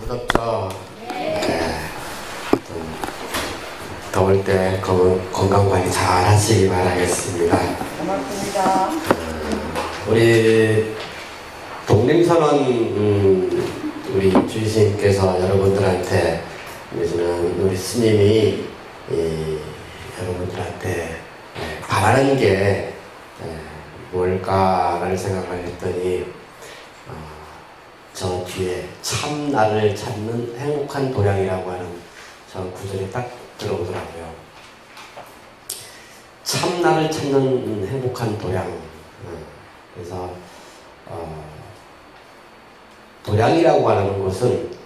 뜨겁죠? 네. 더울 때 건강관리 잘 하시기 바라겠습니다. 고맙습니다. 우리 독림선언 우리 주의스님께서 여러분들한테 요즘은 우리 스님이 여러분들한테 바라는 게 뭘까를 생각을 했더니 저 뒤에 참나를 찾는 행복한 도량이라고 하는 저 구절이 딱 들어오더라고요. 참나를 찾는 행복한 도량. 그래서 도량이라고 하는 것은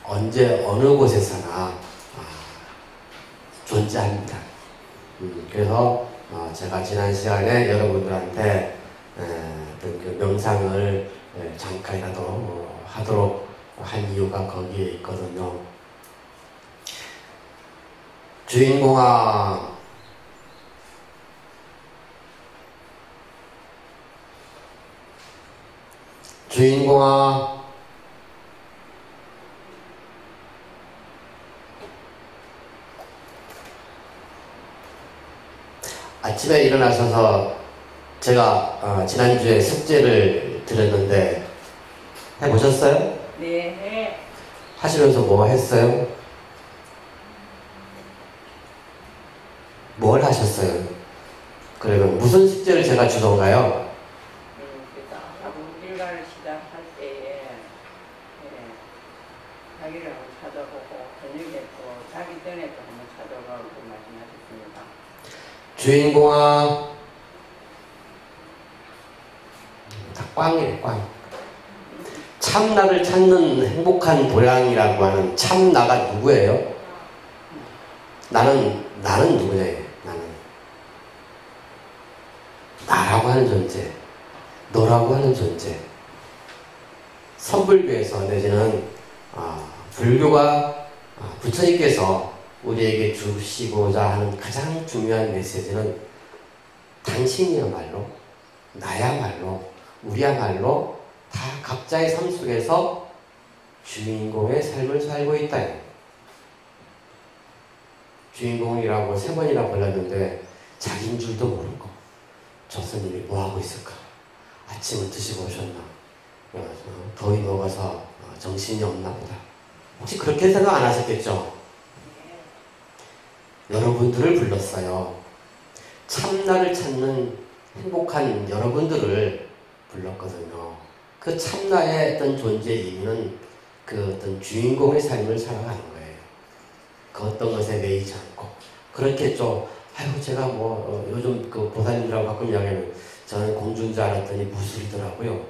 언제 어느 곳에서나 존재합니다. 그래서 제가 지난 시간에 여러분들한테 그 명상을 잠깐이라도 하도록 한 이유가 거기에 있거든요. 주인공아, 주인공아, 아침에 일어나셔서 제가 지난주에 숙제를 드렸는데 해보셨어요? 네. 하시면서 뭐 했어요? 뭘 하셨어요? 그러면 무슨 숙제를 제가 주던가요? 일과를 시작할 때에 자기를 한번 찾아보고 저녁에 또 자기 전에 또 한번 찾아가고 말씀하셨습니다. 주인공아, 다 꽝이에요, 꽝. 참나를 찾는 행복한 도량이라고 하는 참나가 누구예요? 나는 누구냐? 나라고 하는 존재, 너라고 하는 존재. 선불교에서 내지는 불교가 부처님께서 우리에게 주시고자 하는 가장 중요한 메시지는 당신이야말로, 나야말로, 우리야말로 다 각자의 삶 속에서 주인공의 삶을 살고 있다. 주인공이라고 3번이나 불렀는데 자기인 줄도 모르고 저 스님이 뭐하고 있을까? 아침은 드시고 오셨나? 더위 먹어서 정신이 없나 보다. 혹시 그렇게 생각 안 하셨겠죠? 여러분들을 불렀어요. 참나를 찾는 행복한 여러분들을 불렀거든요. 그 참나의 어떤 존재의 의미는 그 어떤 주인공의 삶을 살아가는 거예요. 그 어떤 것에 매이지 않고. 그렇겠죠. 아이고, 제가 요즘 그 보살님들하고 가끔 이야기하면 저는 공주인 줄 알았더니 무술이더라고요.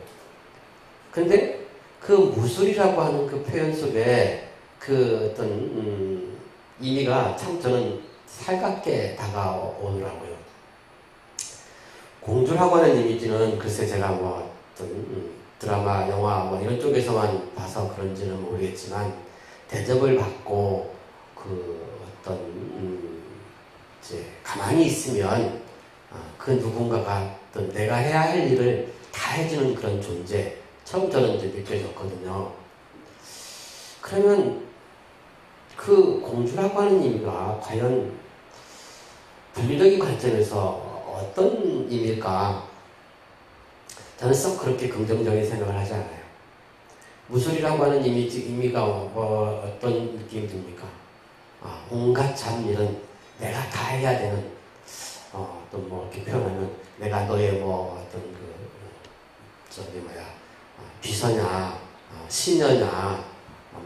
근데 그 무술이라고 하는 그 표현 속에 그 어떤, 의미가 참 저는 살갑게 다가오더라고요. 공주라고 하는 이미지는 글쎄 제가 어떤 드라마, 영화 이런 쪽에서만 봐서 그런지는 모르겠지만 대접을 받고 그 어떤 이제 가만히 있으면 그 누군가가 어떤 내가 해야 할 일을 다 해주는 그런 존재처럼 저는 이제 느껴졌거든요. 그러면 그 공주라고 하는 의미가 과연 분리적인 관점에서 어떤 의미일까? 저는 썩 그렇게 긍정적인 생각을 하지 않아요. 무술이라고 하는 의미가 어떤 느낌이 듭니까? 온갖 잡일은 내가 다 해야 되는, 또 이렇게 표현하면 내가 너의 비서냐, 시녀냐,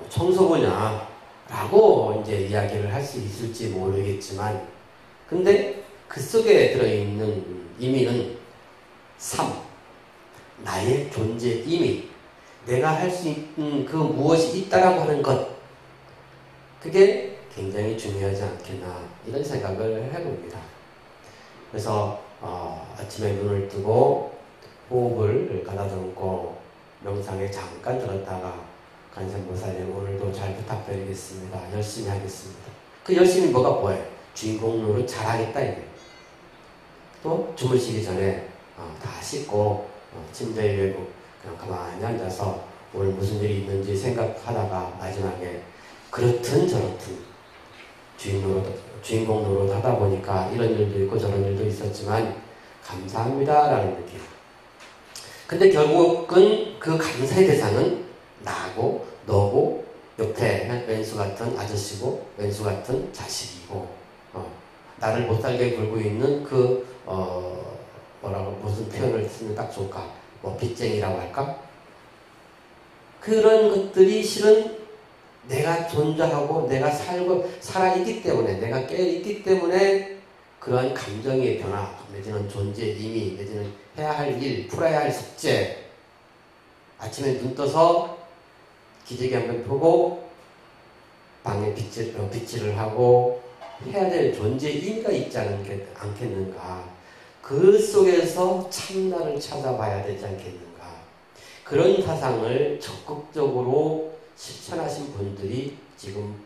청소부냐, 라고 이제 이야기를 할 수 있을지 모르겠지만, 근데 그 속에 들어있는 의미는 삶, 나의 존재 의미, 내가 할 수 있는 그 무엇이 있다라고 하는 것, 그게 굉장히 중요하지 않겠나 이런 생각을 해봅니다. 그래서 아침에 눈을 뜨고 호흡을 가다듬고 명상에 잠깐 들었다가 간센보살님 오늘도 잘 부탁드리겠습니다. 열심히 하겠습니다. 그 열심히 뭐가 뭐예요? 주인공 노릇 잘하겠다 이게. 또 주무시기 전에 다 씻고 침대에 그냥 가만히 앉아서 오늘 무슨 일이 있는지 생각하다가 마지막에 그렇든 저렇든 주인공 노릇 하다 보니까 이런 일도 있고 저런 일도 있었지만 감사합니다라는 느낌. 근데 결국은 그 감사의 대상은 나고 너고 옆에 왼수 같은 아저씨고 왼수 같은 자식이고 나를 못살게 굴고 있는 그 뭐라고 무슨 표현을 쓰면 딱 좋을까? 뭐 빚쟁이라고 할까? 그런 것들이 실은 내가 존재하고 내가 살아있기 때문에 내가 깨어있기 때문에 그러한 감정의 변화 내지는 존재의 의미 내지는 해야 할 일, 풀어야 할 숙제 아침에 눈 떠서 기저귀 한번 펴고 방에 빗질을 하고 해야 될 존재의 의미가 있지 않겠는가. 그 속에서 참나를 찾아봐야 되지 않겠는가. 그런 사상을 적극적으로 실천하신 분들이 지금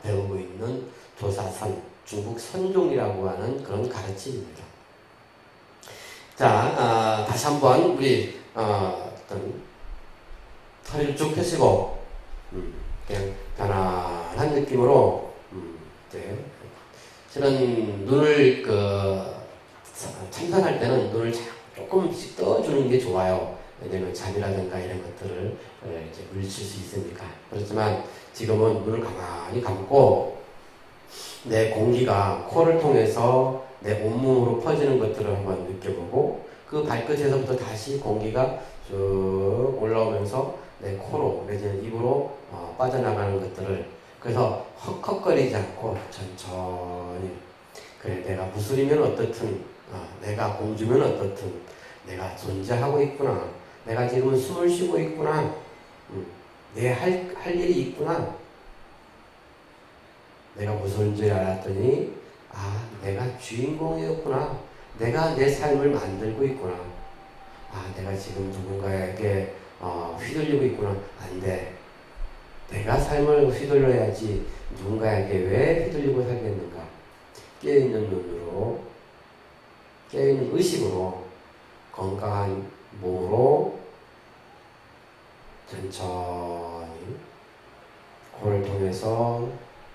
배우고 있는 조사선, 중국 선종이라고 하는 그런 가르침입니다. 자, 다시 한번 우리 어떤 허리를 쭉 펴시고 그냥 편안한 느낌으로 이제 실은 눈을 참선할 때는 눈을 조금씩 떠주는 게 좋아요. 왜냐면 잠이라든가 이런 것들을 이제 물리칠 수 있으니까. 그렇지만 지금은 눈을 가만히 감고 내 공기가 코를 통해서 내 온몸으로 퍼지는 것들을 한번 느껴보고 그 발끝에서부터 다시 공기가 쭉 올라오면서 내 코로 내지는 입으로 빠져나가는 것들을 그래서 헉헉거리지 않고 천천히 그래 내가 무술이면 어떻든 내가 공주면 어떻든 내가 존재하고 있구나 내가 지금 숨을 쉬고 있구나 내 할 일이 있구나 내가 무슨 줄 알았더니 내가 주인공이었구나 내가 내 삶을 만들고 있구나 내가 지금 누군가에게 휘둘리고 있구나 안 돼 내가 삶을 휘둘러야지 누군가에게 왜 휘둘리고 살겠는가 깨어있는 눈으로 깨어있는 의식으로 건강한 몸으로 천천히 코를 통해서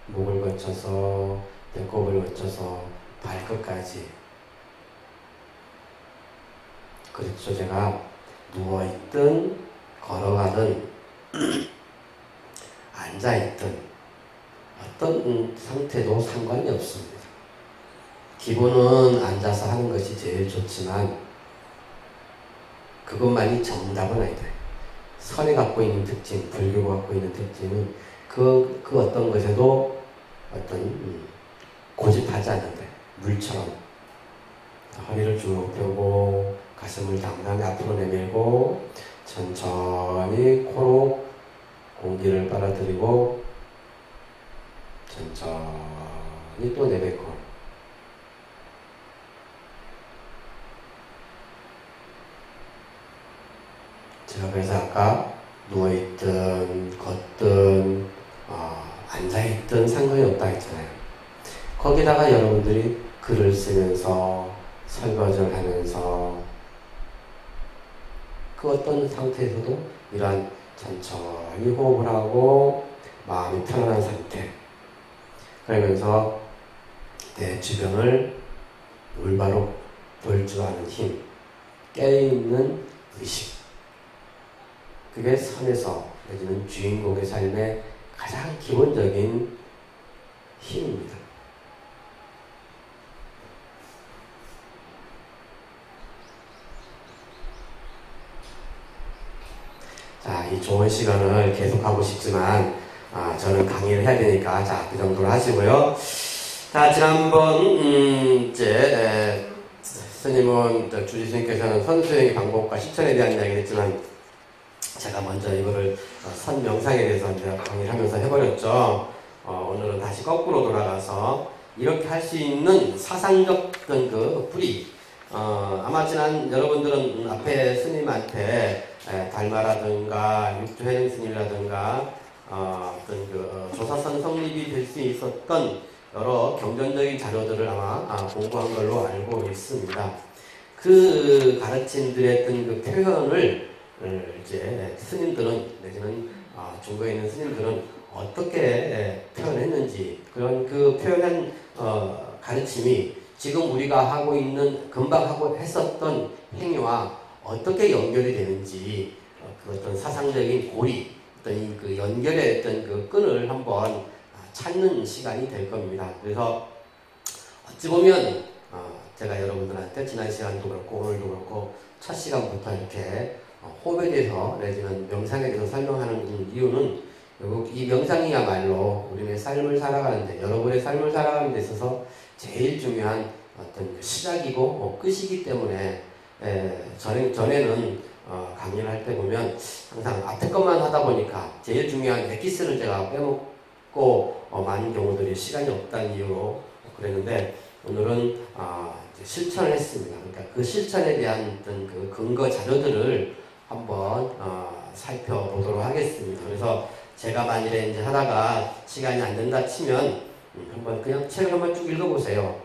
목을 거쳐서 배꼽을 거쳐서 발끝까지 그렇죠. 제가 누워있든 걸어가든 앉아있든 어떤 상태도 상관이 없습니다. 기본은 앉아서 하는 것이 제일 좋지만 그것만이 정답은 아니다. 선이 갖고 있는 특징, 불교가 갖고 있는 특징은 그 어떤 것에도 어떤 고집하지 않는데 물처럼 허리를 쭉 펴고 가슴을 당당히 앞으로 내밀고 천천히 코로 공기를 빨아들이고 천천히 또 내뱉고 제가 그래서 아까 누워있든 걷든 앉아있든 상관이 없다 했잖아요. 거기다가 여러분들이 글을 쓰면서 설거지를 하면서 그 어떤 상태에서도 이러한 천천히 호흡을 하고 마음이 편안한 상태 그러면서 내 주변을 올바로 볼 줄 아는 힘 깨어있는 의식 그게 선에서 내지는 주인공의 삶의 가장 기본적인 힘입니다. 자, 이 좋은 시간을 계속하고 싶지만 저는 강의를 해야 되니까 자, 그 정도로 하시고요. 자, 지난번 이제 스님은 주지스님께서는 선수행의 방법과 실천에 대한 이야기를 했지만 제가 먼저 이거를 선명상에 대해서 이제 강의를 하면서 해버렸죠. 오늘은 다시 거꾸로 돌아가서 이렇게 할 수 있는 사상적 그 뿌리 아마 지난 여러분들은 앞에 스님한테 달마라든가 육조해능 스님이라든가 어떤 그 조사선 성립이 될 수 있었던 여러 경전적인 자료들을 아마 공부한 걸로 알고 있습니다. 그 가르침들의 어떤 그 표현을 이제 스님들은 내지는 중국에 있는 스님들은 어떻게 표현했는지 그런 그 표현한 가르침이 지금 우리가 하고 있는 금방 하고 했었던 행위와 어떻게 연결이 되는지 그 어떤 사상적인 고리 어떤 그 연결의 어떤 그 끈을 한번 찾는 시간이 될 겁니다. 그래서 어찌 보면 제가 여러분들한테 지난 시간도 그렇고 오늘도 그렇고 첫 시간부터 이렇게 호흡에 대해서 내지는 명상에 대해서 설명하는 이유는 이 명상이야말로 우리의 삶을 살아가는데 여러분의 삶을 살아가는 데 있어서 제일 중요한 어떤 시작이고 끝이기 때문에 전에는 강연을 할 때 보면 항상 앞에 것만 하다 보니까 제일 중요한 엑기스를 제가 빼먹고 많은 경우들이 시간이 없다는 이유로 그랬는데 오늘은 이제 실천을 했습니다. 그러니까 그 실천에 대한 어떤 그 근거 자료들을 한번 살펴보도록 하겠습니다. 그래서 제가 만일에 이제 하다가 시간이 안 된다 치면 한번 그냥 책을 한번 쭉 읽어보세요.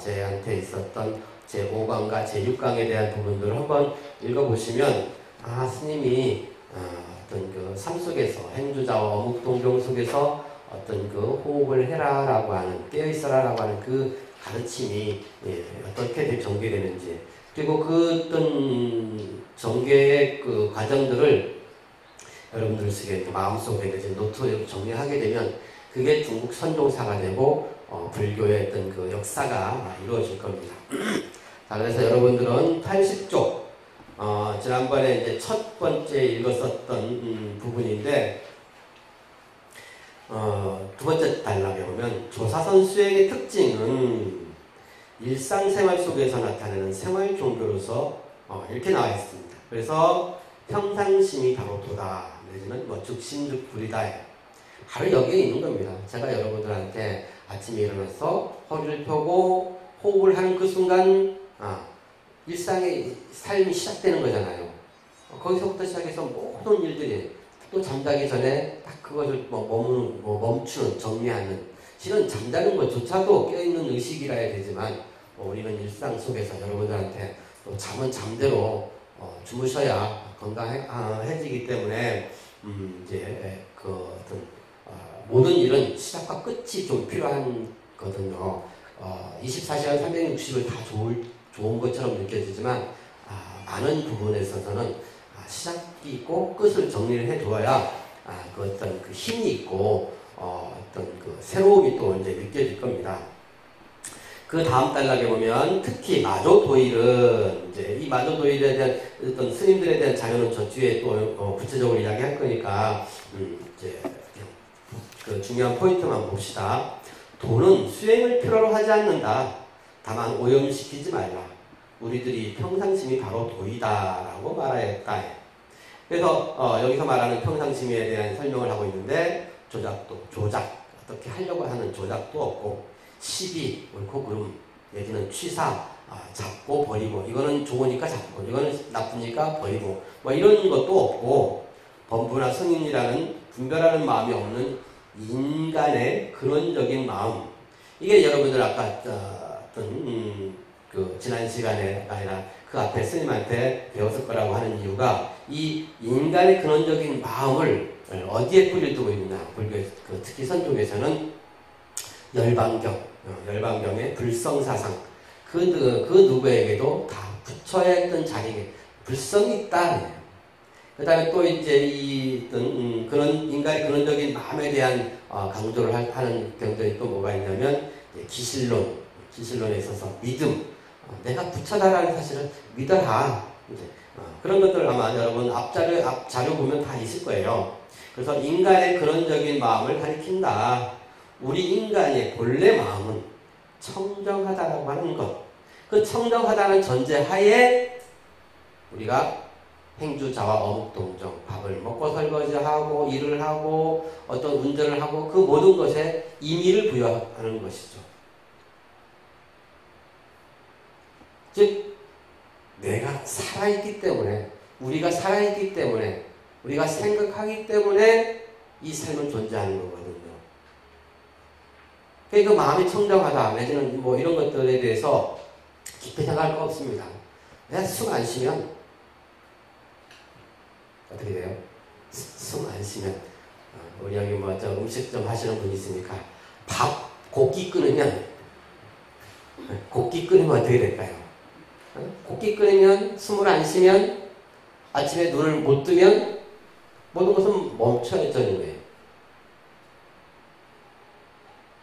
제한테 있었던 제5강과 제6강에 대한 부분들을 한번 읽어보시면 스님이 어떤 그 삶 속에서 행주자와 어묵동정 속에서 어떤 그 호흡을 해라라고 하는 깨어있어라라고 하는 그 가르침이 어떻게 전개되는지 그리고 그 어떤 전개의 그 과정들을 여러분들 속에 마음속에 노트에 정리하게 되면 그게 중국 선종사가 되고 불교의 어떤 그 역사가 이루어질 겁니다. 자, 그래서 여러분들은 80쪽 지난번에 이제 첫 번째 읽었었던 부분인데 두 번째 단락에 보면 조사선 수행의 특징은 일상생활 속에서 나타내는 생활 종교로서 이렇게 나와 있습니다. 그래서 평상심이 바로 도다 내지는 즉심즉불이다 바로 여기에 있는 겁니다. 제가 여러분들한테 아침에 일어나서 허리를 펴고 호흡을 하는 그 순간 일상의 삶이 시작되는 거잖아요. 거기서부터 시작해서 모든 일들이 또 잠자기 전에 딱 그것을 멈추는, 정리하는 실은 잠자는 것조차도 깨어있는 의식이라 해야 되지만 우리는 일상 속에서 여러분들한테 또 잠은 잠대로 주무셔야 건강해지기 때문에 이제 그 어떤 모든 일은 시작과 끝이 좀 필요한 거든요. 24시간 360일 다 좋은 것처럼 느껴지지만 많은 부분에 있어서는 시작이 있고 끝을 정리를 해두어야 그 어떤 그 힘이 있고 어떤 그 새로움이 또 이제 느껴질 겁니다. 그 다음 단락에 보면 특히 마조도일은 이제 이 마조도일에 대한 어떤 스님들에 대한 자료는 저 뒤에 또 구체적으로 이야기할 거니까 이제 그 중요한 포인트만 봅시다. 도는 수행을 필요로 하지 않는다. 다만 오염시키지 말라. 우리들이 평상심이 바로 도이다라고 말하였다. 그래서 여기서 말하는 평상심에 대한 설명을 하고 있는데 조작 어떻게 하려고 하는 조작도 없고 시비 옳고 그름 내지는 취사 잡고 버리고 이거는 좋으니까 잡고 이거는 나쁘니까 버리고 이런 것도 없고 범부나 성인이라는 분별하는 마음이 없는 인간의 근원적인 마음 이게 여러분들 아까 그 지난 시간에 아니라 그 앞에 스님한테 배웠을 거라고 하는 이유가 이 인간의 근원적인 마음을 어디에 뿌리를 두고 있느냐 불교 특히 선종에서는 열반경의 불성사상 그 누구에게도 다 부처에 했던 자기에게 불성이 있다. 그 다음에 또 이제 그런 인간의 근원적인 마음에 대한 강조를 하는 경전이 또 뭐가 있냐면 기실론에 있어서 믿음 내가 부처다라는 사실을 믿어라. 이제 그런 것들 아마 여러분 앞 자료 보면 다 있을 거예요. 그래서 인간의 근원적인 마음을 가리킨다. 우리 인간의 본래 마음은 청정하다라고 하는 것. 그 청정하다는 전제하에 우리가 행주자와 어묵동정, 밥을 먹고 설거지하고 일을 하고 어떤 운전을 하고 그 모든 것에 임의를 부여하는 것이죠. 즉 내가 살아있기 때문에 우리가 살아있기 때문에 우리가 생각하기 때문에 이 삶은 존재하는 거거든요. 그러니까 마음이 청정하다 내지는 이런 것들에 대해서 깊이 생각할 거 없습니다. 내가 숨 안 쉬면 어떻게 돼요? 숨 안 쉬면 우리 여기 뭐 저 음식점 하시는 분이 있으니까 곡기 끊으면 어떻게 될까요? 곡기 끊으면 숨을 안 쉬면 아침에 눈을 못 뜨면 모든 것은 멈춰져는 거예요.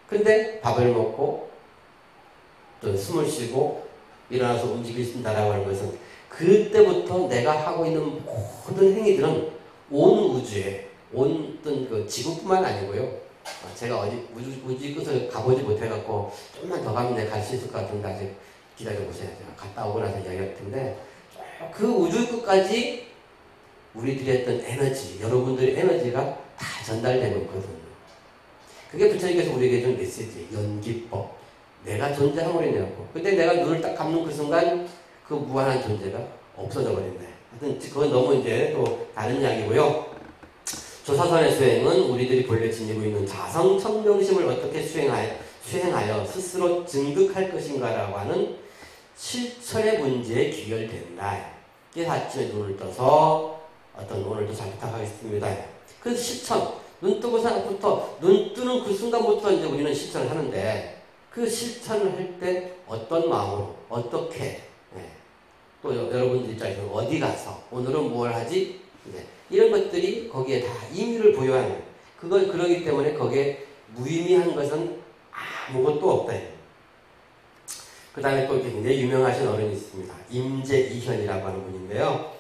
근데 밥을 먹고 또 숨을 쉬고 일어나서 움직일 수 있다라고 하는 것은 그때부터 내가 하고 있는 모든 행위들은 온 우주에 온 어떤 그 지구뿐만 아니고요. 제가 어디 우주 끝을 가보지 못해갖고 좀만 더 가면 내가 갈 수 있을 것 같은데 아직 기다려보세요. 제가 갔다 오고 나서 이야기할 텐데 그 우주 끝까지 우리들의 어떤 에너지, 여러분들의 에너지가 다 전달되고 있거든요. 그게 부처님께서 우리에게 준 메시지, 연기법. 내가 존재함을 해내고. 근데 내가 눈을 딱 감는 그 순간 그 무한한 존재가 없어져 버린다. 하여튼 그건 너무 이제 또 다른 이야기고요. 조사선의 수행은 우리들이 본래 지니고 있는 자성천명심을 어떻게 수행하여 스스로 증득할 것인가라고 하는 실천의 문제에 귀결된다. 그래서 아침에 눈을 떠서 오늘도 잘 부탁하겠습니다. 그 실천, 눈 뜨고서부터 눈 뜨는 그 순간부터 이제 우리는 실천을 하는데 그 실천을 할 때 어떤 마음으로 어떻게 또 여러분들 입장에서 어디 가서 오늘은 뭘 하지? 이런 것들이 거기에 다 의미를 부여하는 그걸 그러기 때문에 거기에 무의미한 것은 아무것도 없다. 그 다음에 또 굉장히 유명하신 어른이 있습니다. 임재이현이라고 하는 분인데요.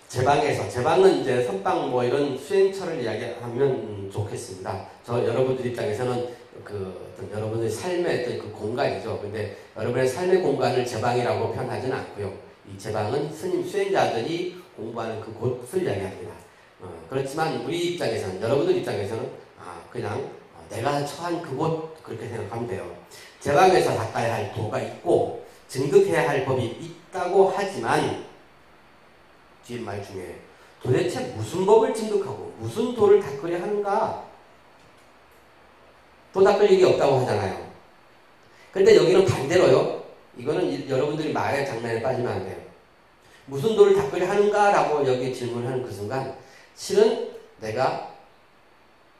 제방은 이제 선방 뭐 이런 수행처를 이야기하면 좋겠습니다. 여러분들 입장에서는 어떤 여러분의 삶의 어떤 그 공간이죠. 근데 여러분의 삶의 공간을 제방이라고 표현하지는 않고요. 이 제방은 스님 수행자들이 공부하는 그 곳을 이야기합니다. 그렇지만 우리 입장에서는, 여러분들 입장에서는 그냥 내가 처한 그곳 그렇게 생각하면 돼요. 제방에서 닦아야 할 도가 있고 증득해야 할 법이 있다고 하지만 뒤에 말 중에 도대체 무슨 법을 증득하고 무슨 도를 닦으려 하는가? 도 닦을 일이 없다고 하잖아요. 그런데 여기는 반대로요. 이거는 여러분들이 말의 장난에 빠지면 안 돼요. 무슨 도를 닦으려 하는가? 라고 여기 질문하는 그 순간 실은 내가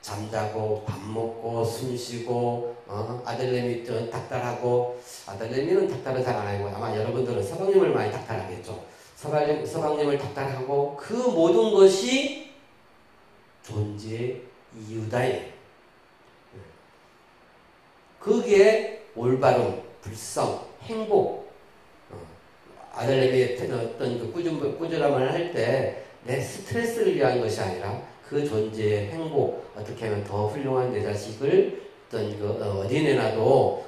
잠자고 밥 먹고 숨 쉬고 아들내미 닥달하고 아들내미는 닥달은 잘 안 하고 아마 여러분들은 서방님을 많이 닥달하겠죠. 서방님을 닥달하고 그 모든 것이 존재의 이유다. 그게 올바름, 불성, 행복. 아들내미의 어떤 그 꾸준함을 할 때 내 스트레스를 위한 것이 아니라 그 존재의 행복, 어떻게 하면 더 훌륭한 내 자식을 어디 내놔도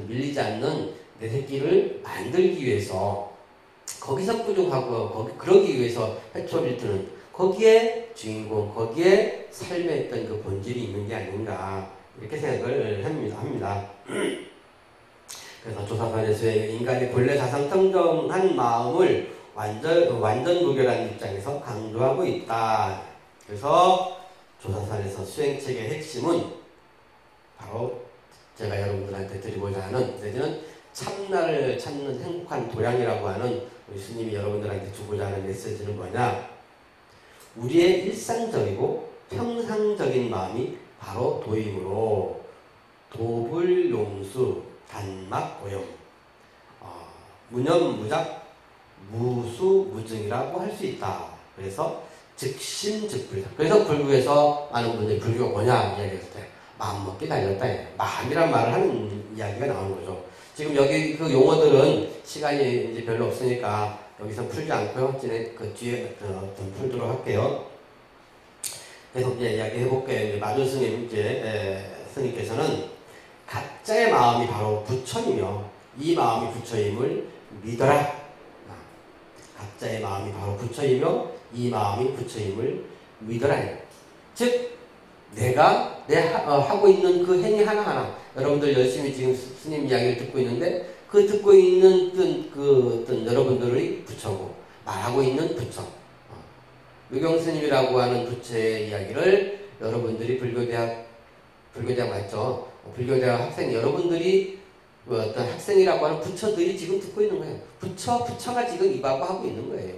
밀리지 않는 내 새끼를 만들기 위해서 거기서 꾸준하고 그러기 위해서 회초리를 드는 거기에 주인공, 거기에 삶의 어떤 그 본질이 있는 게 아닌가 이렇게 생각을 합니다. 그래서 조사선의 수행은 인간의 본래 자상청정한 마음을 완전 무결한 입장에서 강조하고 있다. 그래서 조사선에서 수행책의 핵심은 바로 제가 여러분들한테 드리고자 하는 내지는 참나를 찾는 행복한 도량이라고 하는 우리 스님이 여러분들한테 주고자 하는 메시지는 뭐냐? 우리의 일상적이고 평상적인 마음이 바로 도이므로 도불용수 단막고용 무념무작 무수무증이라고 할 수 있다. 그래서 즉심즉불. 그래서 불교에서 많은 분들이 불교가 뭐냐 이야기했을 때 마음먹기 달렸다. 마음이란 말을 하는 이야기가 나오는 거죠. 지금 여기 그 용어들은 시간이 이제 별로 없으니까 여기서 풀지 않고요. 그 뒤에 좀 풀도록 할게요. 계속 이제 이야기 해볼게요. 마존 스님 스님께서는 각자의 마음이 바로 부처이며 이 마음이 부처임을 믿어라. 각자의 마음이 바로 부처이며 이 마음이 부처임을 믿어라. 즉 내가 하고 있는 그 행위 하나하나 여러분들 열심히 지금 스님 이야기를 듣고 있는데 그 듣고 있는 어떤 여러분들의 부처고 말하고 있는 부처 의경 스님이라고 하는 부처의 이야기를 여러분들이 불교대학 맞죠? 불교대학 학생 여러분들이 어떤 학생이라고 하는 부처들이 지금 듣고 있는 거예요. 부처가 지금 입하고 하고 있는 거예요.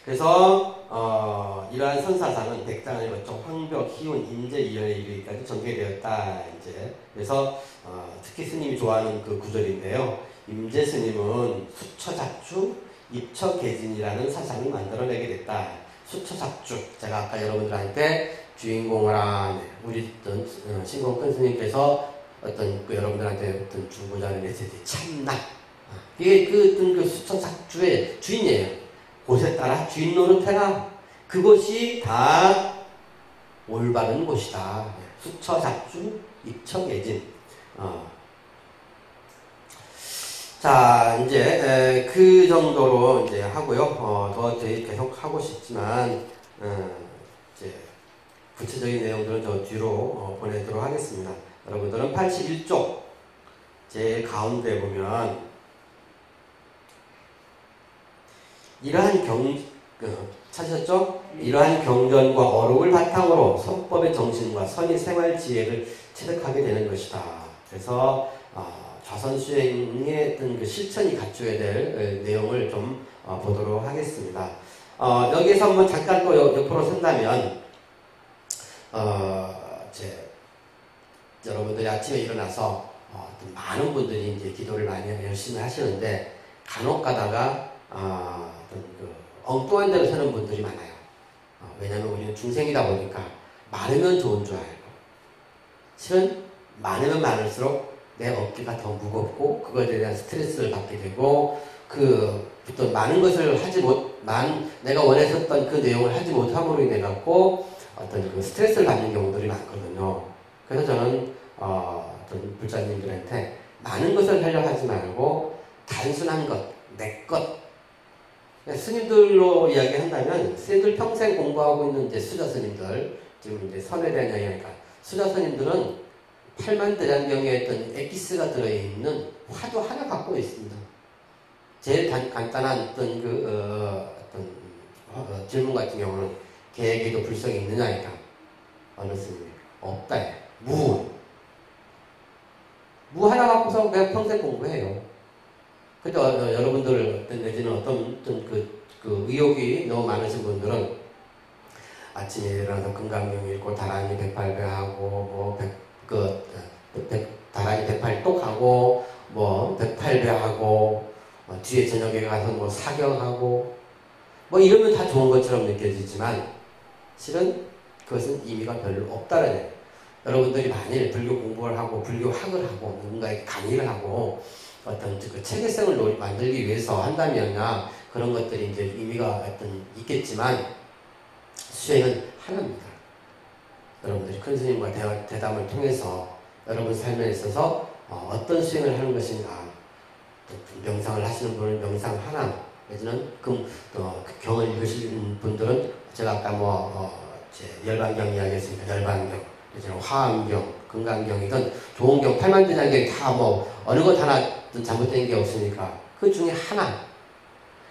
그래서 이러한 선사상은 백장을 거쳐 황벽, 희운, 임재, 이연에 이르기까지 전개되었다. 이제 그래서 특히 스님이 좋아하는 그 구절인데요. 임재 스님은 수처작주, 입처계진이라는 사상을 만들어내게 됐다. 수처작주, 제가 아까 여러분들한테 주인공을 우리 신공큰 스님께서 어떤 그 여러분들한테 어떤 주고자 하는 메시지 참나. 이게 그 수처작주의 주인이에요. 곳에 따라 주인 노릇해라. 그것이 다 올바른 곳이다. 수처작주, 입처계진. 자, 이제 그 정도로 이제 하고요. 더 계속 하고 싶지만 이제 구체적인 내용들은 저 뒤로 보내도록 하겠습니다. 여러분들은 81쪽 제일 가운데 보면 이러한 찾으셨죠? 이러한 경전과 어록을 바탕으로 선법의 정신과 선의 생활 지혜를 체득하게 되는 것이다. 그래서 좌선 수행의 어떤 그 실천이 갖춰야 될 내용을 좀 보도록 하겠습니다. 여기서 한번 잠깐 또 옆으로 선다면 여러분들이 아침에 일어나서 많은 분들이 이제 기도를 많이 열심히 하시는데 간혹 가다가 엉뚱한 데로 서는 분들이 많아요. 왜냐하면 우리는 중생이다 보니까 많으면 좋은 줄 알고 실은 많으면 많을수록 내 어깨가 더 무겁고 그거에 대한 스트레스를 받게 되고 또 많은 것을 내가 원했었던 그 내용을 하지 못함으로 인해 갖고 어떤 그 스트레스를 받는 경우들이 많거든요. 그래서 저는 어떤 불자님들한테 많은 것을 하려고 하지 말고 단순한 것, 내 것. 스님들로 이야기한다면 스님들 평생 공부하고 있는 이제 수자 스님들, 지금 이제 선에 대한 이야기니까 수자 스님들은 8만 대장경에 어떤 엑기스가 들어있는 화두 하나 갖고 있습니다. 제일 간단한 어떤 질문 같은 경우는 계획에도 불성이 있느냐니까 어느 스님이 없다. 무 하나 갖고서 그냥 평생 공부해요. 근데 여러분들 내지는 어떤 그 의욕이 너무 많으신 분들은 아침에 일어나서 금강경 읽고 다란이 108배하고 다란이 108똑하고 108배하고 뒤에 저녁에 가서 사경하고 이러면 다 좋은 것처럼 느껴지지만 실은 그것은 의미가 별로 없다는 거예요. 여러분들이 만일 불교 공부를 하고 불교학을 하고 누군가에게 강의를 하고 어떤 그 체계성을 만들기 위해서 한다면야 그런 것들이 이제 의미가 있겠지만 수행은 하나입니다. 여러분들이 큰 스님과 대담을 통해서 여러분 삶에 있어서 어떤 수행을 하는 것인가, 명상을 하시는 분은 명상 하나, 내지는 경을 읽으시는 분들은 제가 아까 열반경 이야기했으니까 열반경, 내지는 화암경, 금강경이든 좋은 경, 팔만대장경이 다 어느 것 하나 잘못된 게 없으니까 그 중에 하나.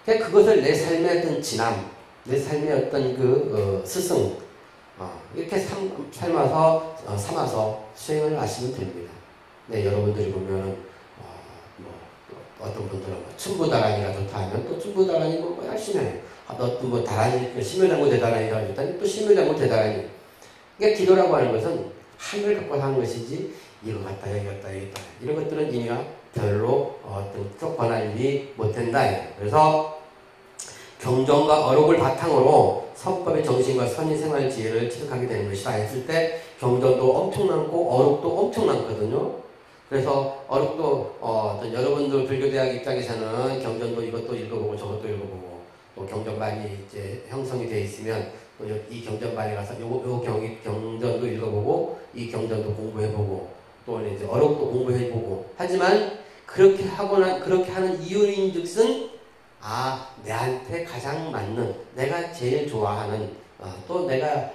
그것을 내 삶의 어떤 진함, 내 삶의 어떤 스승, 이렇게 삼아서 수행을 하시면 됩니다. 네, 여러분들이 보면은, 어떤 분들은 춘부다란이가 좋다 하면 또 춘부다란이 열심히 해요. 또 다란이, 심요장구 대다란이가 좋다니 또 심요장구 대다란이. 그러니까 기도라고 하는 것은 하늘을 갖고 하는 것이지, 이거 같다, 여기 같다, 여기 있다. 이런 것들은 의미가 별로 쪽 권한이 못된다. 그래서 경전과 어록을 바탕으로 선법의 정신과 선의 생활 지혜를 체득하게 되는 것이다 했을 때 경전도 엄청나고 어록도 엄청나거든요. 그래서 어록도 여러분들 불교대학 입장에서는 경전도 이것도 읽어보고 저것도 읽어보고 또 경전반이 이제 형성이 되어 있으면 또 이 경전반에 가서 요 경전도 읽어보고 이 경전도 공부해보고 또 이제 어록도 공부해보고 하지만 그렇게 하는 이유인즉슨 내한테 가장 맞는, 내가 제일 좋아하는, 또 내가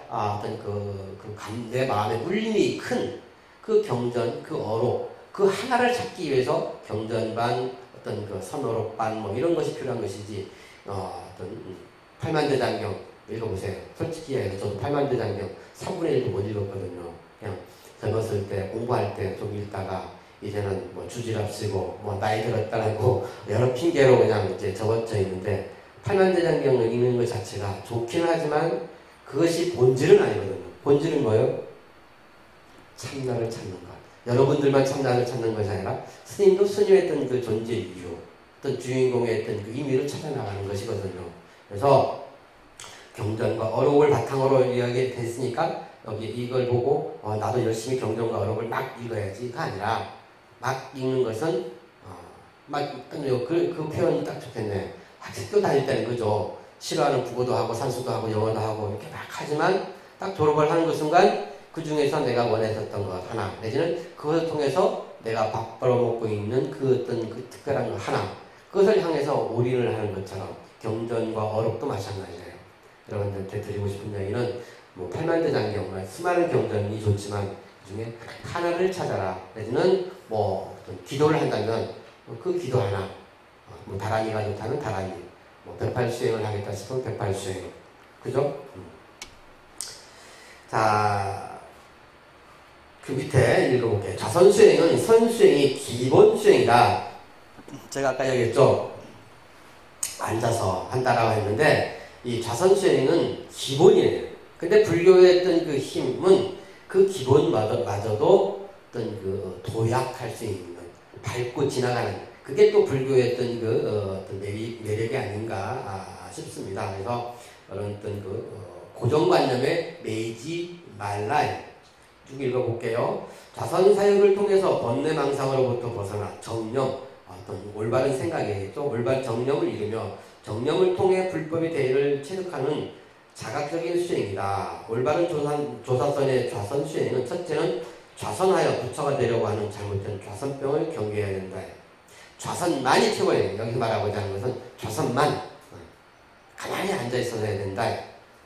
내 마음에 울림이 큰 그 경전, 그 어록, 그 하나를 찾기 위해서 경전반, 선어록반 이런 것이 필요한 것이지, 팔만대장경 읽어보세요. 솔직히 얘기해서 저도 팔만대장경 3분의 1도 못 읽었거든요. 그냥 젊었을 때 공부할 때 좀 읽다가 이제는 주지랍시고 나이 들었다라고 여러 핑계로 그냥 이제 접어져 있는데 팔만대장경을 읽는 것 자체가 좋긴 하지만 그것이 본질은 아니거든요. 본질은 뭐예요? 참나를 찾는 것. 여러분들만 참나를 찾는 것이 아니라 스님도 스님의 어떤 그 존재 이유, 어떤 주인공의 어떤 그 의미를 찾아나가는 것이거든요. 그래서 경전과 어록을 바탕으로 이야기했으니까 여기 이걸 보고 나도 열심히 경전과 어록을 막 읽어야지가 아니라 막 읽는 것은 그 표현이 딱 좋겠네. 학교 다닐 때는 그죠. 싫어하는 국어도 하고 산수도 하고 영어도 하고 이렇게 막 하지만 딱 졸업을 하는 그 순간 그 중에서 내가 원했었던 것 하나 내지는 그것을 통해서 내가 밥 벌어먹고 있는 그 어떤 그 특별한 것 하나 그것을 향해서 올인을 하는 것처럼 경전과 어록도 마찬가지예요. 여러분들한테 드리고 싶은 이야기는 뭐 팔만대장경 수많은 경전이 좋지만 그 중에 하나를 찾아라 내지는 뭐 어떤 기도를 한다면 그 기도 하나 뭐 다란이가 좋다면 다란이 뭐 108수행을 하겠다 싶으면 108수행 그죠? 자, 그 밑에 읽어볼게요. 자선수행은 선수행이 기본수행이다. 제가 아까 얘기했죠. 앉아서 한다라고 했는데 이 자선수행은 기본이에요. 근데 불교의 어떤 그 힘은 그 기본마저도 어떤 그 도약할 수 있는 밟고 지나가는 그게 또 불교의 어떤 그 어떤 매력이 아닌가 싶습니다. 그래서 그런 어떤 그 고정관념에 매이지 말라. 쭉 읽어볼게요. 자선사역을 통해서 번뇌망상으로부터 벗어나 정념, 어떤 올바른 생각이겠죠. 올바른 정념을 이루며 정념을 통해 불법의 대의를 체득하는 자각적인 수행이다. 올바른 조사선의 좌선 수행은 첫째는 좌선하여 부처가 되려고 하는 잘못된 좌선병을 경계해야 된다. 좌선만이 최고예요. 여기서 말하고자 하는 것은 좌선만 가만히 앉아있어야 된다.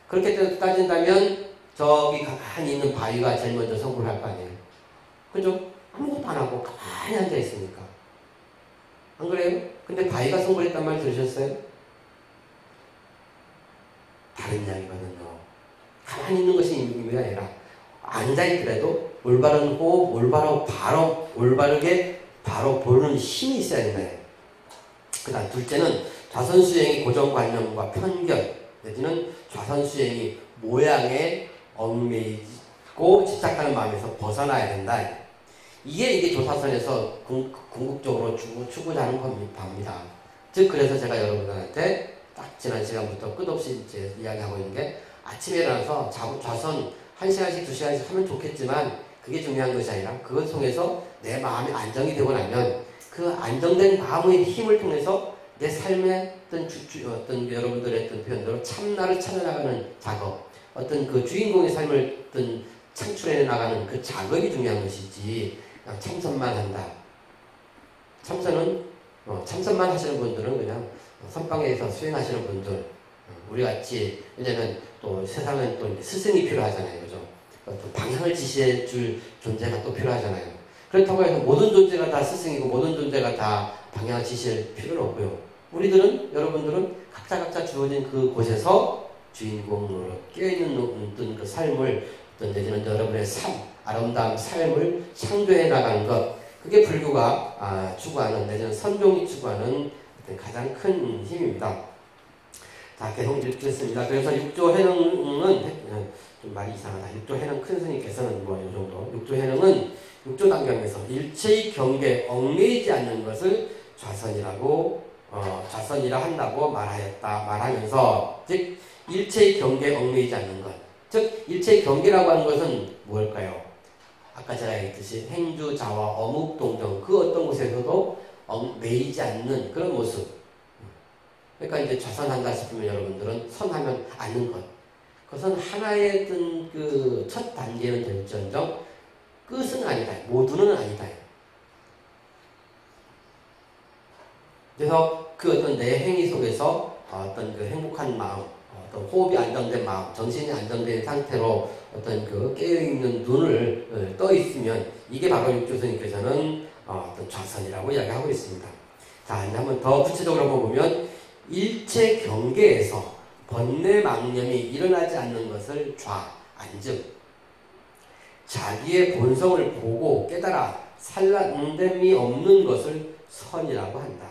그렇게 따진다면 저기 가만히 있는 바위가 제일 먼저 성불을 할 거 아니에요. 그죠? 아무것도 안 하고 가만히 앉아있으니까. 안 그래요? 근데 바위가 성불했단 말 들으셨어요? 다른 이야기거든요. 가만히 있는 것이 의미가 아니라 앉아있더라도 올바른 호흡, 올바르게 바로 보는 힘이 있어야 된다. 그 다음 둘째는 좌선수행이 고정관념과 편견 내지는 좌선수행이 모양에 얽매이고 집착하는 마음에서 벗어나야 된다. 이게 조사선에서 궁극적으로 추구하는 겁니다. 즉 그래서 제가 여러분들한테 딱 지난 시간부터 끝없이 이제 이야기하고 있는 게 아침에 일어나서 좌선 1시간씩 2시간씩 하면 좋겠지만 그게 중요한 것이 아니라 그것 통해서 내 마음이 안정이 되고 나면 그 안정된 마음의 힘을 통해서 내 삶의 어떤 여러분들의 어떤 표현대로 참나를 찾아나가는 작업, 어떤 그 주인공의 삶을 어떤 창출해 나가는 그 작업이 중요한 것이지 그냥 참선만 한다. 참선만 하시는 분들은 그냥 선방에서 수행하시는 분들, 우리 같이 왜냐면 또 세상은 또 스승이 필요하잖아요, 그죠? 또 방향을 지시해 줄 존재가 또 필요하잖아요. 그렇다고 해서 모든 존재가 다 스승이고 모든 존재가 다 방향을 지시할 필요는 없고요. 여러분들은 각자 주어진 그 곳에서 주인공으로 깨어있는 그 삶을 내지는 여러분의 아름다운 삶을 창조해 나가는 것, 그게 불교가 추구하는 내지는 선종이 추구하는 가장 큰 힘입니다. 자, 계속 읽겠습니다. 그래서 육조 해능은 좀 말이 이상하다. 육조 해능 큰 스님께서는 뭐 이 정도. 육조 해능은 육조 단경에서 일체의 경계에 얽매이지 않는 것을 좌선이라 한다고 말하면서 즉 일체의 경계에 얽매이지 않는 것. 즉 일체의 경계라고 하는 것은 뭘까요? 아까 제가 얘기했듯이 행주, 자와, 어묵, 동정 그 어떤 곳에서도 매이지 않는 그런 모습. 그러니까 이제 좌선한다 싶으면 여러분들은 선하면 않는 것. 그것은 하나의 어떤 그 첫 단계는 될지언정 끝은 아니다. 모두는 아니다. 그래서 그 어떤 내 행위 속에서 어떤 그 행복한 마음, 어떤 호흡이 안정된 마음, 정신이 안정된 상태로 어떤 그 깨어있는 눈을 떠 있으면 이게 바로 육조스님께서는 어떤 좌선이라고 이야기하고 있습니다. 자, 이제 한번 더 구체적으로 보면 일체 경계에서 번뇌망념이 일어나지 않는 것을 안즉 자기의 본성을 보고 깨달아 산란됨이 없는 것을 선이라고 한다.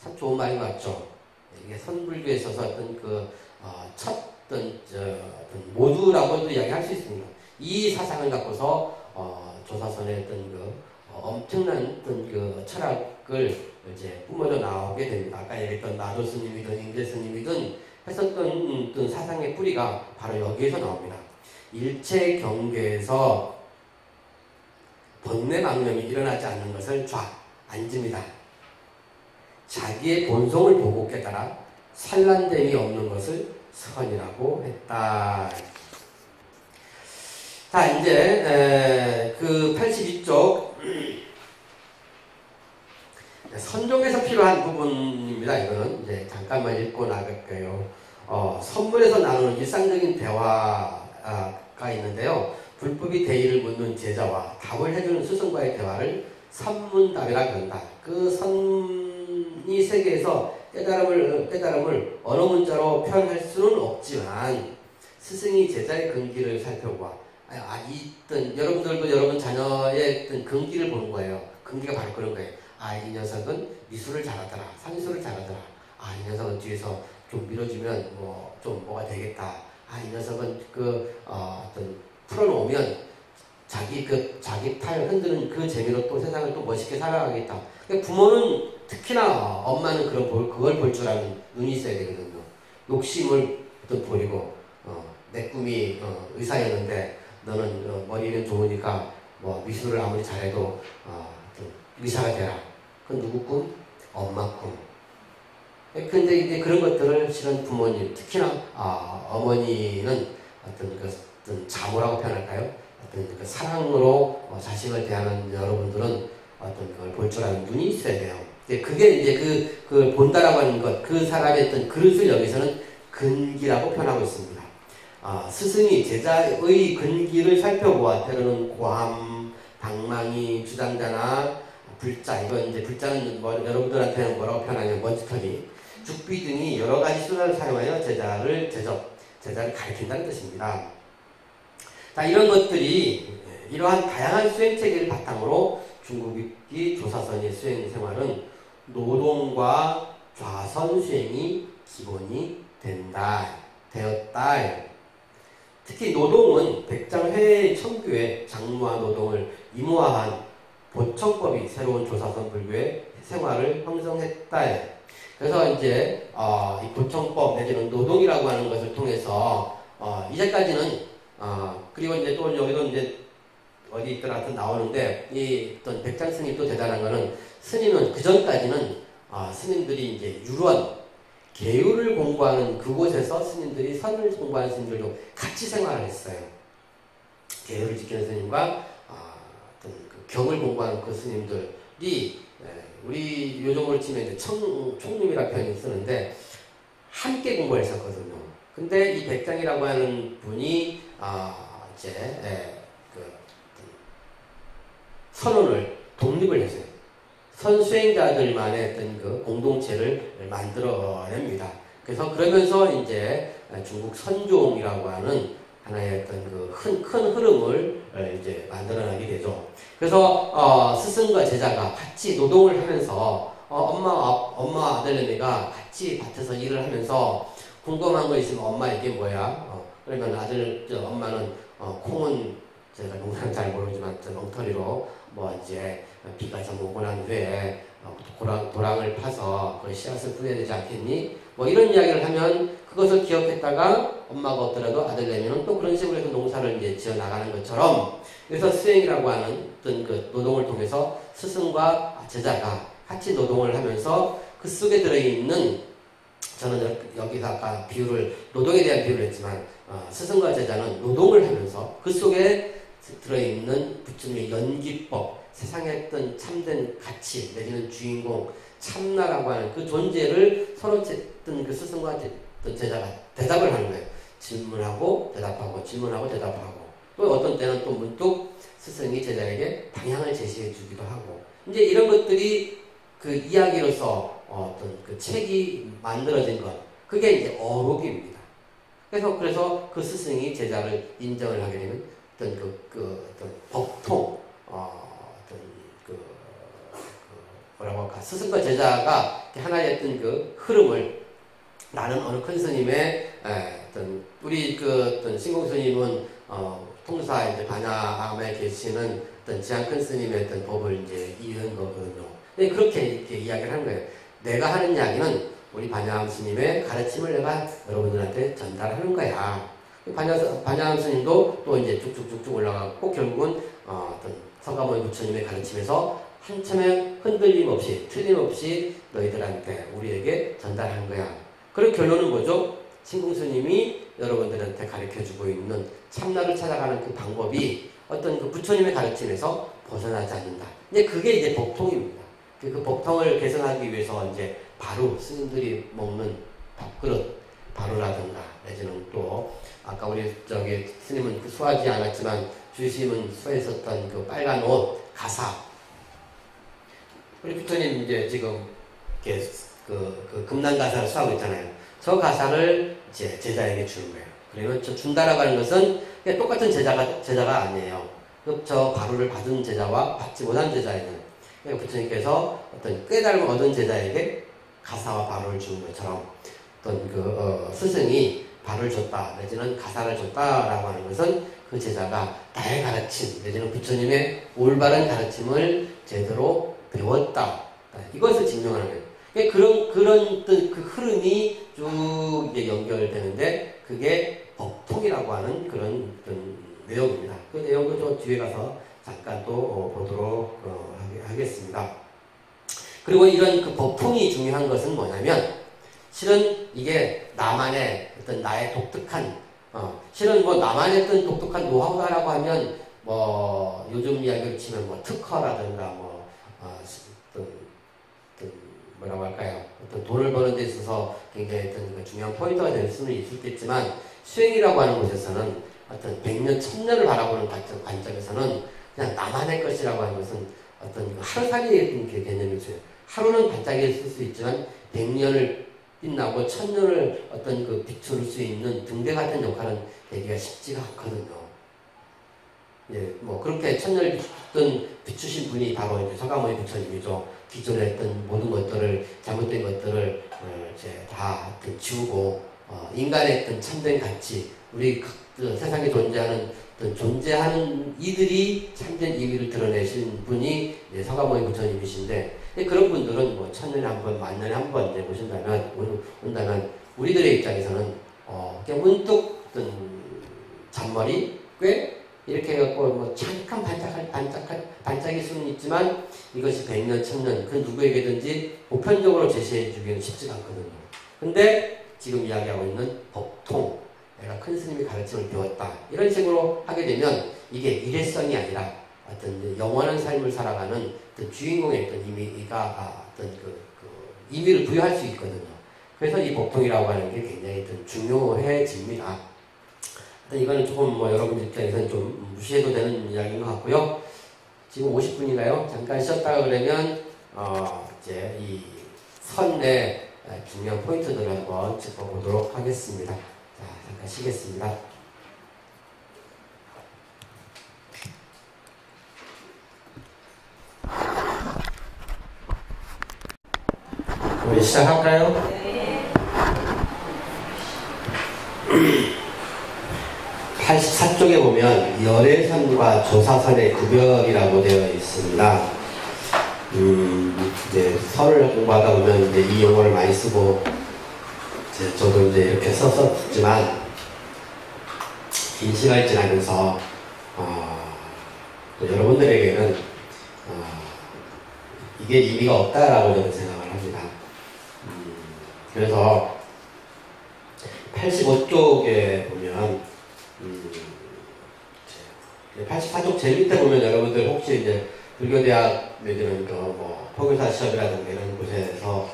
참 좋은 말이 맞죠? 이게 선불교에 있어서 어떤 첫 어떤 모두라고도 이야기할 수 있습니다. 이 사상을 갖고서 조사선의 어떤 엄청난 어떤 철학을 이제 뿜어져 나오게 됩니다. 아까 얘기했던 나도 스님이든 임재 스님이든 했었던 어떤 사상의 뿌리가 바로 여기에서 나옵니다. 일체 경계에서 번뇌망념이 일어나지 않는 것을 앉습니다. 자기의 본성을 보고 깨달아 산란됨이 없는 것을 선이라고 했다. 자, 이제 그 82쪽 선종에서 필요한 부분입니다. 이거는 이제 잠깐만 읽고 나갈게요. 선문에서 나누는 일상적인 대화가 있는데요. 불법이 대의를 묻는 제자와 답을 해주는 스승과의 대화를 선문답이라 그런다. 그 선이 세계에서 깨달음을 언어 문자로 표현할 수는 없지만 스승이 제자의 근기를 살펴보아 여러분들도 여러분 자녀의 어떤 근기를 보는 거예요. 근기가 바로 그런 거예요. 이 녀석은 미술을 잘하더라. 산수를 잘하더라. 이 녀석은 뒤에서 좀 밀어주면 뭐가 되겠다. 이 녀석은 어떤 풀어놓으면 자기 팔 흔드는 그 재미로 또 세상을 또 멋있게 살아가겠다. 그러니까 부모는 특히나 엄마는 그걸 볼 줄 아는 눈이 있어야 되거든요. 욕심을 또 버리고 내 꿈이 의사였는데 너는 머리는 좋으니까 미술을 아무리 잘해도 의사가 되라. 그건 누구 꿈? 엄마 꿈. 근데 이제 그런 것들을 실은 부모님, 특히나 어머니는 어떤 자모라고 표현할까요? 어떤 사랑으로 자식을 대하는 여러분들은 어떤 걸 볼 줄 아는 눈이 있어야 돼요. 그게 이제 그 본다라고 하는 것, 그 사람의 어떤 그릇을 여기서는 근기라고 표현하고 있습니다. 스승이 제자의 근기를 살펴보아 때로는 고함, 방망이, 주장자나 불자, 이건 이제 불자는 여러분들한테는 뭐라고 표현하냐면 먼지털이, 죽비 등이 여러 가지 수단을 사용하여 제자를 가르친다는 뜻입니다. 자, 이런 것들이 이러한 다양한 수행 체계를 바탕으로 중국이 조사선의 수행 생활은 노동과 좌선 수행이 기본이 되었다. 특히 노동은 백장회 청규의 장무와 노동을 임무화한 보청법이 새로운 조사선 불교의 생활을 형성했다. 그래서 이제 이 보청법 내지는 노동이라고 하는 것을 통해서 이제까지는 그리고 이제 또 여기도 이제 어디 있더라 하여튼 나오는데 이 어떤 백장 스님이 또 대단한 거는 스님은 그 전까지는 스님들이 이제 유론 계율을 공부하는 그곳에서 스님들이 선을 공부하는 스님들도 같이 생활을 했어요. 계율을 지키는 스님과 어떤 그 경을 공부하는 그 스님들이 우리 요즘으로 치면 이제 총님이라는 표현을 쓰는데 함께 공부를 했었거든요. 근데 이 백장이라고 하는 분이 이제 선언을 독립을 했어요. 선수행자들만의 어떤 그 공동체를 만들어냅니다. 그래서 그러면서 이제 중국 선종이라고 하는 하나의 어떤 그 큰 흐름을 이제 만들어내게 되죠. 그래서 스승과 제자가 같이 노동을 하면서 엄마 아들내미가 같이 밭에서 일을 하면서 궁금한 거 있으면 엄마 이게 뭐야? 그러면 엄마는 콩은 제가 농사는 잘 모르지만 엉터리로 이제 비가 좀 오고 난 후에 도랑을 파서 그 씨앗을 뿌려야 되지 않겠니? 이런 이야기를 하면 그것을 기억했다가 엄마가 없더라도 아들내미는 또 그런 식으로 해서 농사를 이제 지어 나가는 것처럼 그래서 수행이라고 하는 어떤 그 노동을 통해서 스승과 제자가 같이 노동을 하면서 그 속에 들어있는 저는 여기서 아까 노동에 대한 비유를 했지만 스승과 제자는 노동을 하면서 그 속에 들어있는 부처님의 연기법, 세상에 어떤 참된 가치 내지는 주인공, 참나라고 하는 그 존재를 서로 어떤 그 스승과 제자가 대답을 하는 거예요. 질문하고 대답하고 질문하고 대답하고 또 어떤 때는 또 문득 스승이 제자에게 방향을 제시해 주기도 하고 이제 이런 것들이 그 이야기로서 어떤 그 책이 만들어진 것 그게 이제 어록입니다. 그래서 그 스승이 제자를 인정을 하게 되면 어떤 법통 뭐라고 할까 스승과 제자가 하나의 어떤 그 흐름을 나는 어느 큰 스님의 어떤 우리 그 어떤 신공 스님은 통사 이제 반야암에 계시는 어떤 지한 큰 스님의 어떤 법을 이제 이은 거거든요. 그렇게 이렇게 이야기를 하는 거예요. 내가 하는 이야기는 우리 반야암 스님의 가르침을 내가 여러분들한테 전달하는 거야. 반야암 스님도 또 이제 쭉쭉쭉쭉 올라가고 결국은 어떤 서가모니 부처님의 가르침에서 한참의 흔들림 없이 틀림없이 너희들한테 우리에게 전달하는 거야. 그런 결론은 뭐죠? 신공 스님이 여러분들한테 가르쳐주고 있는 참나를 찾아가는 그 방법이 어떤 그 부처님의 가르침에서 벗어나지 않는다. 근데 그게 이제 법통입니다. 그 법통을 개선하기 위해서 이제 바로 스님들이 먹는 밥그릇 바로라든가 내지는 또 아까 우리 저기 스님은 그 수하지 않았지만 주심은 수했었던 그 빨간 옷 가사 우리 부처님 이제 지금 이렇게 그 금난 가사를 수하고 있잖아요. 저 가사를 이제 제자에게 주는 거예요. 그러면 저 준다라고 하는 것은 그냥 똑같은 제자가 아니에요. 저 바로를 받은 제자와 받지 못한 제자에는 부처님께서 어떤 깨달음을 얻은 제자에게 가사와 바로를 주는 것처럼 어떤 그 스승이 바로를 줬다 내지는 가사를 줬다라고 하는 것은 그 제자가 나의 가르침 내지는 부처님의 올바른 가르침을 제대로 배웠다. 이것을 증명하는 거예요. 그런 그 흐름이 쭉 이제 연결되는데 그게 법통이라고 하는 그런 내용입니다. 그 내용도 좀 뒤에 가서 잠깐 또 보도록 하겠습니다. 그리고 이런 그 법통이 중요한 것은 뭐냐면 실은 이게 나만의 어떤 나의 독특한 실은 뭐 나만의 어떤 독특한 노하우라고 하면 뭐 요즘 이야기를 치면 뭐 특허라든가 뭐 뭐라고 할까요? 어떤 돈을 버는 데 있어서 굉장히 어떤 중요한 포인트가 될 수는 있겠지만 수행이라고 하는 곳에서는 어떤 100년, 1000년을 바라보는 관점에서는 그냥 나만의 것이라고 하는 것은 어떤 하루살이의 개념이 있어요. 하루는 반짝이 쓸 수 있지만 100년을 빛나고 1000년을 어떤 그 비출 수 있는 등대 같은 역할은 되기가 쉽지가 않거든요. 예, 뭐 그렇게 1000년을 비추신 분이 바로 이제 서가모니 부처님이죠. 기존에 했던 모든 것들을 잘못된 것들을 이제 다 지우고 인간의 어떤 참된 가치, 우리 그 세상에 존재하는 이들이 참된 의미를 드러내신 분이 서가모니 부처님이신데 그런 분들은 뭐 1000년에 한 번, 10,000년에 한 번 이제 온다면 우리들의 입장에서는 그냥 문득 어떤 잔머리, 꽤 이렇게 해갖고 뭐 잠깐 반짝일 수는 있지만 이것이 100년, 1000년 그 누구에게든지 보편적으로 제시해 주기는 쉽지가 않거든요. 근데 지금 이야기하고 있는 법통, 내가 큰 스님이 가르침을 배웠다 이런 식으로 하게 되면 이게 일회성이 아니라 어떤 영원한 삶을 살아가는 어떤 주인공의 어떤 의미가 어떤 그 의미를 부여할 수 있거든요. 그래서 이 법통이라고 하는 게 굉장히 좀 중요해집니다. 이거는 조금 뭐 여러분 입장에서는 좀 무시해도 되는 이야기인 것 같고요. 지금 50분인가요? 잠깐 쉬었다가 그러면 이제 이 선내 중요한 포인트들을 한번 짚어보도록 하겠습니다. 자, 잠깐 쉬겠습니다. 우리 시작할까요? 네. 84쪽에 보면 열애선과 조사선의 구별이라고 되어 있습니다. 이제 설을 공부하다 보면 이제 이 용어를 많이 쓰고 이제 저도 이제 이렇게 썼었지만 긴 시간이 지나면서 여러분들에게는 이게 의미가 없다라고 저는 생각을 합니다. 그래서 85쪽에 보면 84쪽 제일 밑에 보면 여러분들 혹시 이제 불교대학 내지는 뭐 포교사 시험이라든가 이런 곳에서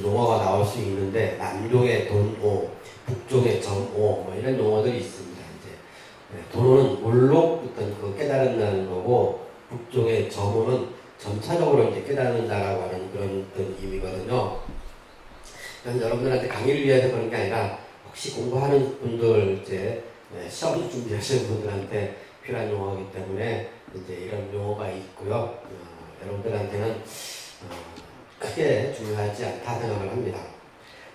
용어가 나올 수 있는데 남종의 돈오, 북종의 점오 뭐 이런 용어들이 있습니다. 이제 돈오는 몰록 어떤 그 깨달은다는 거고 북종의 점오는 점차적으로 이제 깨닫는다라고 하는 그런 어떤 의미거든요. 그래서 여러분들한테 강의를 위해서 그런 게 아니라 혹시 공부하는 분들 이제 시험 준비하시는 분들한테 필요한 용어이기 때문에 이제 이런 용어가 있고요. 여러분들한테는 크게 중요하지 않다 생각을 합니다.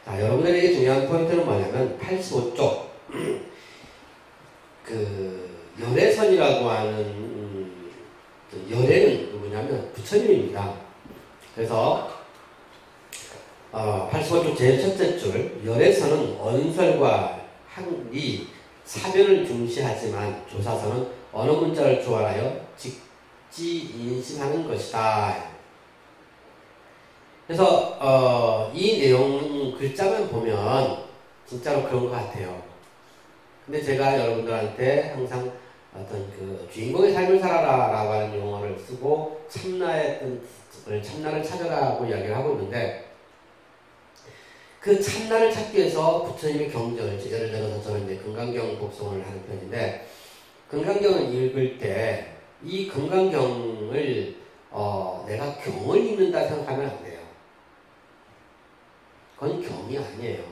자, 여러분들에게 중요한 포인트는 뭐냐면 85쪽 그 열애선이라고 하는 그 열애는 누구냐면 부처님입니다. 그래서 85쪽 제일 첫째 줄 열애선은 언설과 항리 사변을 중시하지만 조사서는 어느 문자를 조언하여 직지인심하는 것이다. 그래서 이 내용 글자만 보면 진짜로 그런 것 같아요. 근데 제가 여러분들한테 항상 어떤 그 주인공의 삶을 살아라 라고 하는 용어를 쓰고 참나를 찾아라고 이야기를 하고 있는데, 그 참나를 찾기 위해서 부처님의 경전을, 예를 들어서 저는 이제 금강경 독송을 하는 편인데, 금강경을 읽을 때 이 금강경을 내가 경을 읽는다 생각하면 안 돼요. 그건 경이 아니에요.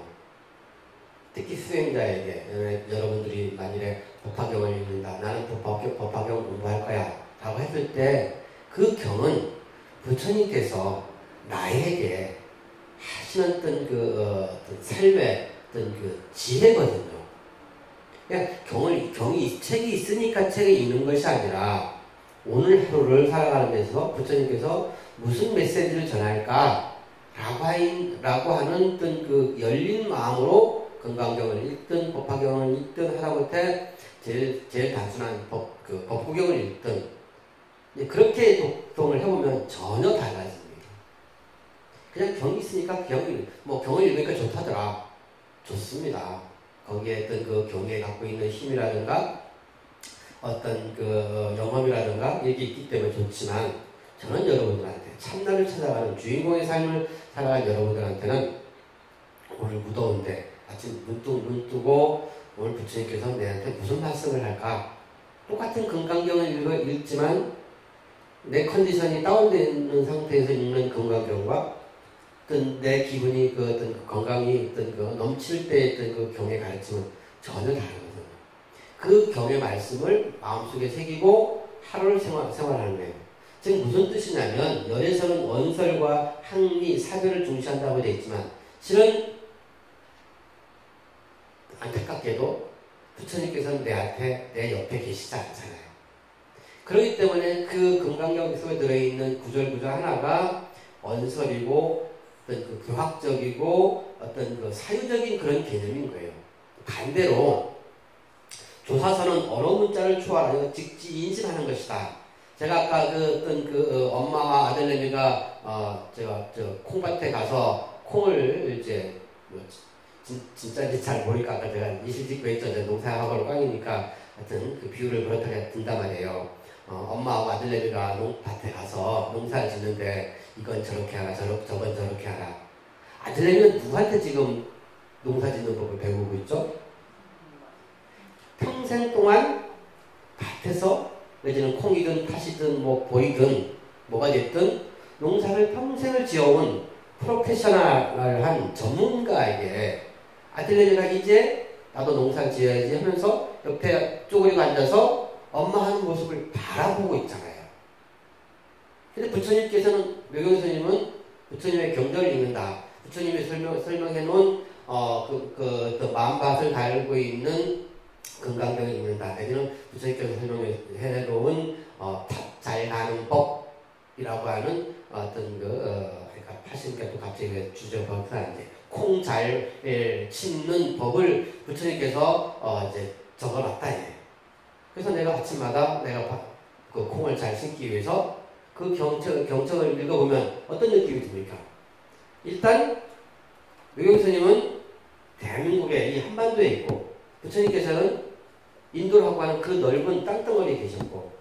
특히 수행자에게 여러분들이 만일에 법화경을 읽는다, 나는 법화경 공부할 거야 라고 했을 때 그 경은 부처님께서 나에게 하시는 어떤 어떤 삶의 어떤 그 지혜거든요. 그냥 경이 책이 있으니까 책을 읽는 것이 아니라 오늘 하루를 살아가는 데서 부처님께서 무슨 메시지를 전할까 라고 하는 어떤 그 열린 마음으로 금강경을 읽든 법화경을 읽든 하다못해 제일 단순한 법구경을 읽든 그렇게 독송을 해보면 전혀 달라집니다. 그냥 경이 있으니까 경을 읽으니까 좋다더라. 좋습니다. 거기에 어떤 그 경에 갖고 있는 힘이라든가 어떤 그 영험이라든가 이게 있기 때문에 좋지만, 저는 여러분들한테 참나를 찾아가는 주인공의 삶을 살아가는 여러분들한테는 오늘 무더운데 아침 눈 뜨고 오늘 부처님께서 내한테 무슨 말씀을 할까? 똑같은 금강경을 읽지만 내 컨디션이 다운되어 있는 상태에서 읽는 금강경과 어떤 내 기분이 어떤 그 건강이 어떤 그 넘칠 때 어떤 그 경의 가르침은 전혀 다르거든요. 그 경의 말씀을 마음속에 새기고 하루를 생활하는 거예요. 즉 무슨 뜻이냐면, 열에서는 언설과 항리, 사별을 중시한다고 되어 있지만 실은 안타깝게도 부처님께서는 내 옆에 계시지 않잖아요. 그렇기 때문에 그 금강경 속에 들어있는 구절 하나가 언설이고 어떤 그 교학적이고 어떤 그 사유적인 그런 개념인 거예요. 반대로 조사서는 언어 문자를 초월하여 직지인심하는 것이다. 제가 아까 엄마와 아들내미가 제가 콩밭에 가서 콩을 이제 진짜인지 잘 모르니까 아까 제가 이실직고 했죠. 농사학원을 꽝이니까 하여튼 그 비유를 그렇다고 든단 말이에요. 엄마하고 아들내미가 밭에 가서 농사를 짓는데 이건 저렇게 하라, 저건 저렇게 하라. 아들내미는 누구한테 지금 농사 짓는 법을 배우고 있죠? 평생 동안 밭에서 내지는 콩이든 팥이든 보이든 뭐가 됐든 농사를 평생을 지어온 프로페셔널한 전문가에게 아들내미가 이제 나도 농사를 지어야지 하면서 옆에 쪼그리고 앉아서 엄마 하는 모습을 바라보고 있잖아요. 근데 부처님께서는, 묘경 스님은 부처님의 경전을 읽는다. 부처님이 설명해 놓은 마음밭을 달고 있는 금강경을 읽는다. 내지는 부처님께서 설명해 놓은 잘 가는 법이라고 하는 어떤 그러니까 하시니까 또 갑자기 주제 법사인데 콩 잘 씻는 법을 부처님께서 이제 적어놨다. 그래서 내가 아침마다 내가 그 콩을 잘 씻기 위해서 그 경청을 읽어보면 어떤 느낌이 듭니까? 일단 묘경 스님은 대한민국의 이 한반도에 있고 부처님께서는 인도라고 하는 그 넓은 땅덩어리에 계셨고,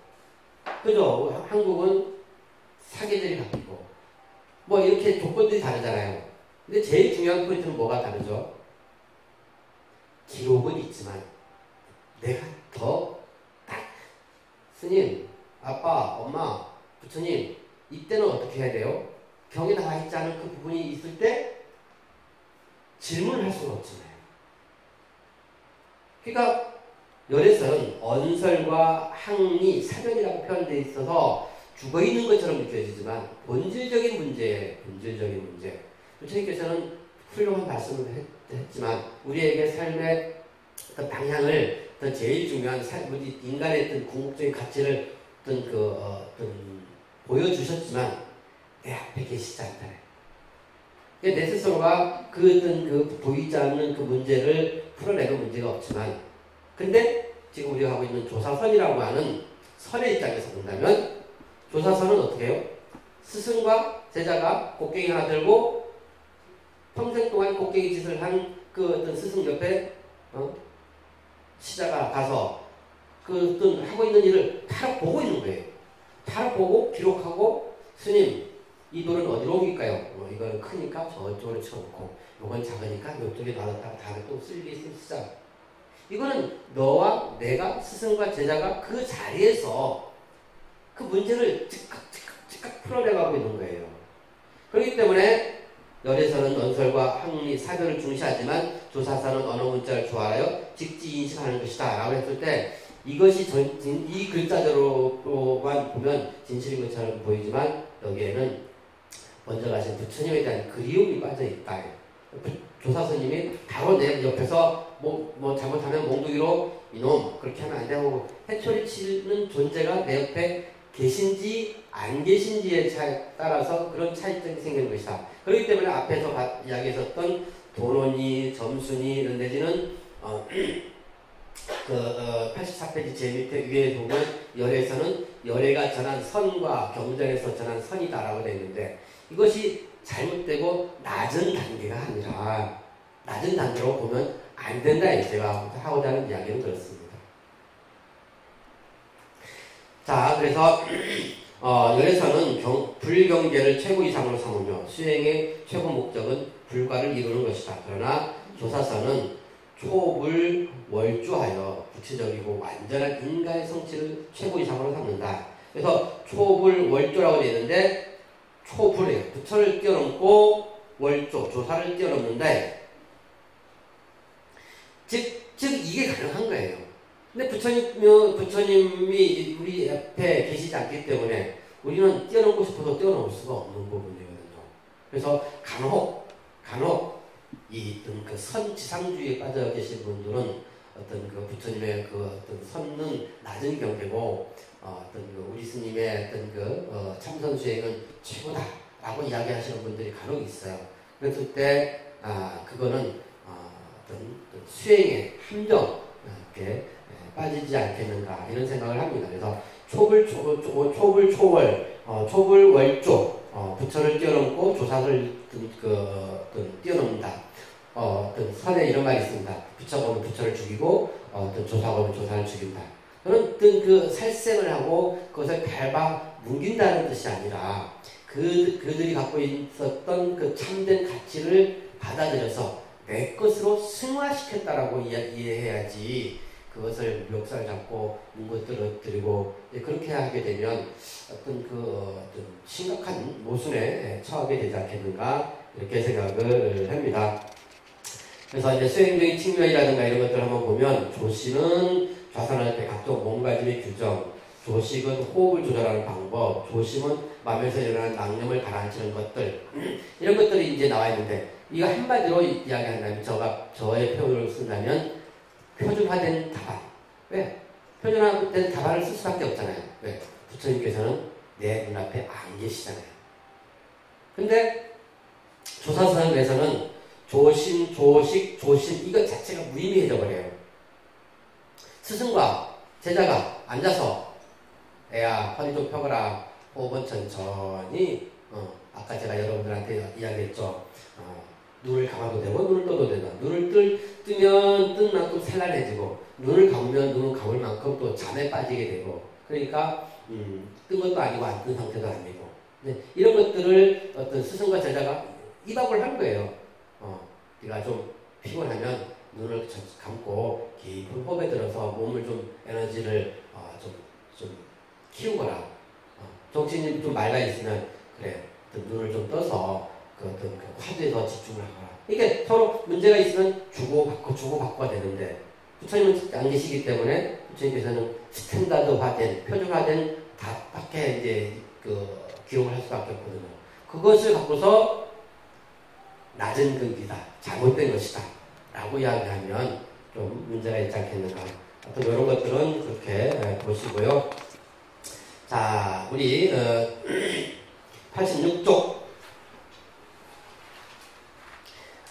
그죠? 한국은 사계절이 바뀌고 이렇게 조건들이 다르잖아요. 근데 제일 중요한 포인트는 뭐가 다르죠? 기록은 있지만 내가 더 딱 스님, 아빠, 엄마, 부처님 이때는 어떻게 해야 돼요? 경에 나와 있지 않은 그 부분이 있을 때 질문을 할 수가 없잖아요. 그러니까 열에서는 언설과 항리, 사변이라고 표현되어 있어서 죽어있는 것처럼 느껴지지만 본질적인 문제. 부처님께서는 훌륭한 말씀을 했지만 우리에게 삶의 어떤 방향을 어떤 제일 중요한 우리 인간의 어떤 궁극적인 가치를 어떤 보여주셨지만 내 앞에 계시지 않다. 내 스스로가 보이지 않는 그 문제를 풀어내는 문제가 없지만 근데 지금 우리가 하고 있는 조사선이라고 하는 선의 입장에서 본다면 조사선은 어떻게 해요? 스승과 제자가 곡괭이 하나 들고 평생 동안 곡괭이 짓을 한 그 어떤 스승 옆에 시자가 가서 그 어떤 하고 있는 일을 바로 보고 있는 거예요. 바로 보고 기록하고 스님 이 돌은 어디로 옮길까요? 이건 크니까 저쪽으로 쳐놓고 이건 작으니까 이쪽에 놔뒀다가 다음에 또 쓰자. 이거는 너와 내가 스승과 제자가 그 자리에서 그 문제를 즉각 풀어내가고 있는 거예요. 그렇기 때문에 열에서는 언설과 학리, 사별을 중시하지만 조사사는 언어 문자를 좋아하여 직지인식하는 것이다 라고 했을 때 이것이 이 글자대로만 보면 진실인 것처럼 보이지만 여기에는 먼저 가신 부처님에 대한 그리움이 빠져있다. 조사스님이 바로 내 옆에서 뭐 잘못하면 몽둥이로 이놈 그렇게 하면 안 되고 해초리 치는 존재가 내 옆에 계신지 안 계신지에 따라서 그런 차이점이 생기는 것이다. 그렇기 때문에 앞에서 이야기했었던 도론이, 점순이 이런 내지는 84페이지 제 밑에 위에 보면 열에서는 열애가 전한 선과 경전에서 전한 선이다라고 되어 있는데 이것이 잘못되고 낮은 단계가 아니라 낮은 단계로 보면 안 된다. 제가 하고자 하는 이야기는 그렇습니다. 자, 그래서 열에서는 불경계를 최고 이상으로 삼으며 수행의 최고 목적은 불과를 이루는 것이다. 그러나 조사서는 초불월주하여 구체적이고 완전한 인간의 성취를 최고 이상으로 삼는다. 그래서 초불월주라고 되어 있는데 초불이에요. 부처를 뛰어넘고 월조, 조사를 뛰어넘는데 즉 이게 가능한 거예요. 근데 부처님이 우리 옆에 계시지 않기 때문에 우리는 뛰어넘고 싶어도 뛰어넘을 수가 없는 부분이거든요. 그래서 간혹 그 선지상주의에 빠져 계신 분들은 어떤 그 부처님의 그 어떤 선은 낮은 경계고 어떤 그 우리 스님의 어떤 참선 수행은 최고다라고 이야기하시는 분들이 간혹 있어요. 그랬을 때 그거는 어떤 수행의 함정 이렇게 빠지지 않겠는가 이런 생각을 합니다. 그래서 초불월조 부처를 뛰어넘고 조사를 뛰어넘는다. 어떤 선에 이런 말이 있습니다. 부처가 부처를 죽이고 어떤 조사가 조사를 죽인다. 그런 어떤 그 살생을 하고 그것을 밟아 뭉긴다는 뜻이 아니라 그들이 갖고 있었던 그 참된 가치를 받아들여서 내 것으로 승화시켰다라고 이해해야지 그것을 멱살 잡고 뭉거뜨리고 그렇게 하게 되면 어떤 어떤 심각한 모순에 처하게 되지 않겠는가 이렇게 생각을 합니다. 그래서 이제 수행적인 측면이라든가 이런 것들을 한번 보면 조심은 좌선할 때 각종 몸가짐의 규정, 조식은 호흡을 조절하는 방법, 조심은 마음에서 일어나는 낭념을 가라앉히는 것들 이런 것들이 이제 나와 있는데 이거 한마디로 이야기한다면 저의 표현을 쓴다면 표준화된 답안. 왜? 표준화된 답안을 쓸 수밖에 없잖아요. 왜? 부처님께서는 내 눈앞에 안 계시잖아요. 근데 조사선에서는 조심, 조식, 조심 이것 자체가 무의미해져 버려요. 스승과 제자가 앉아서 애야 허리 좀 펴거라. 호흡은 천천히 아까 제가 여러분들한테 이야기했죠. 눈을 감아도 되고 눈을 떠도 된다. 눈을 뜨면 뜬 만큼 산란해지고 눈을 감으면 눈을 감을 만큼 또 잠에 빠지게 되고 그러니까 뜬 것도 아니고 안 뜬 상태도 아니고 이런 것들을 어떤 스승과 제자가 입학을 한 거예요. 네가 좀 피곤하면 눈을 감고 깊은 호흡에 들어서 몸을 좀 에너지를 좀 키우거라. 정신이 좀 맑아 있으면 그래 눈을 좀 떠서 그 어떤 그 화두에 더 집중을 하거라. 이게 서로 문제가 있으면 주고받고가 되는데 부처님은 안 계시기 때문에 부처님께서는 스탠다드화된 표준화된 답밖에 이제 기용을 할 수밖에 없거든요. 그것을 갖고서 낮은 근기다, 잘못된 것이다 라고 이야기하면 좀 문제가 있지 않겠는가. 어떤 이런 것들은 그렇게 보시고요. 자, 우리 86쪽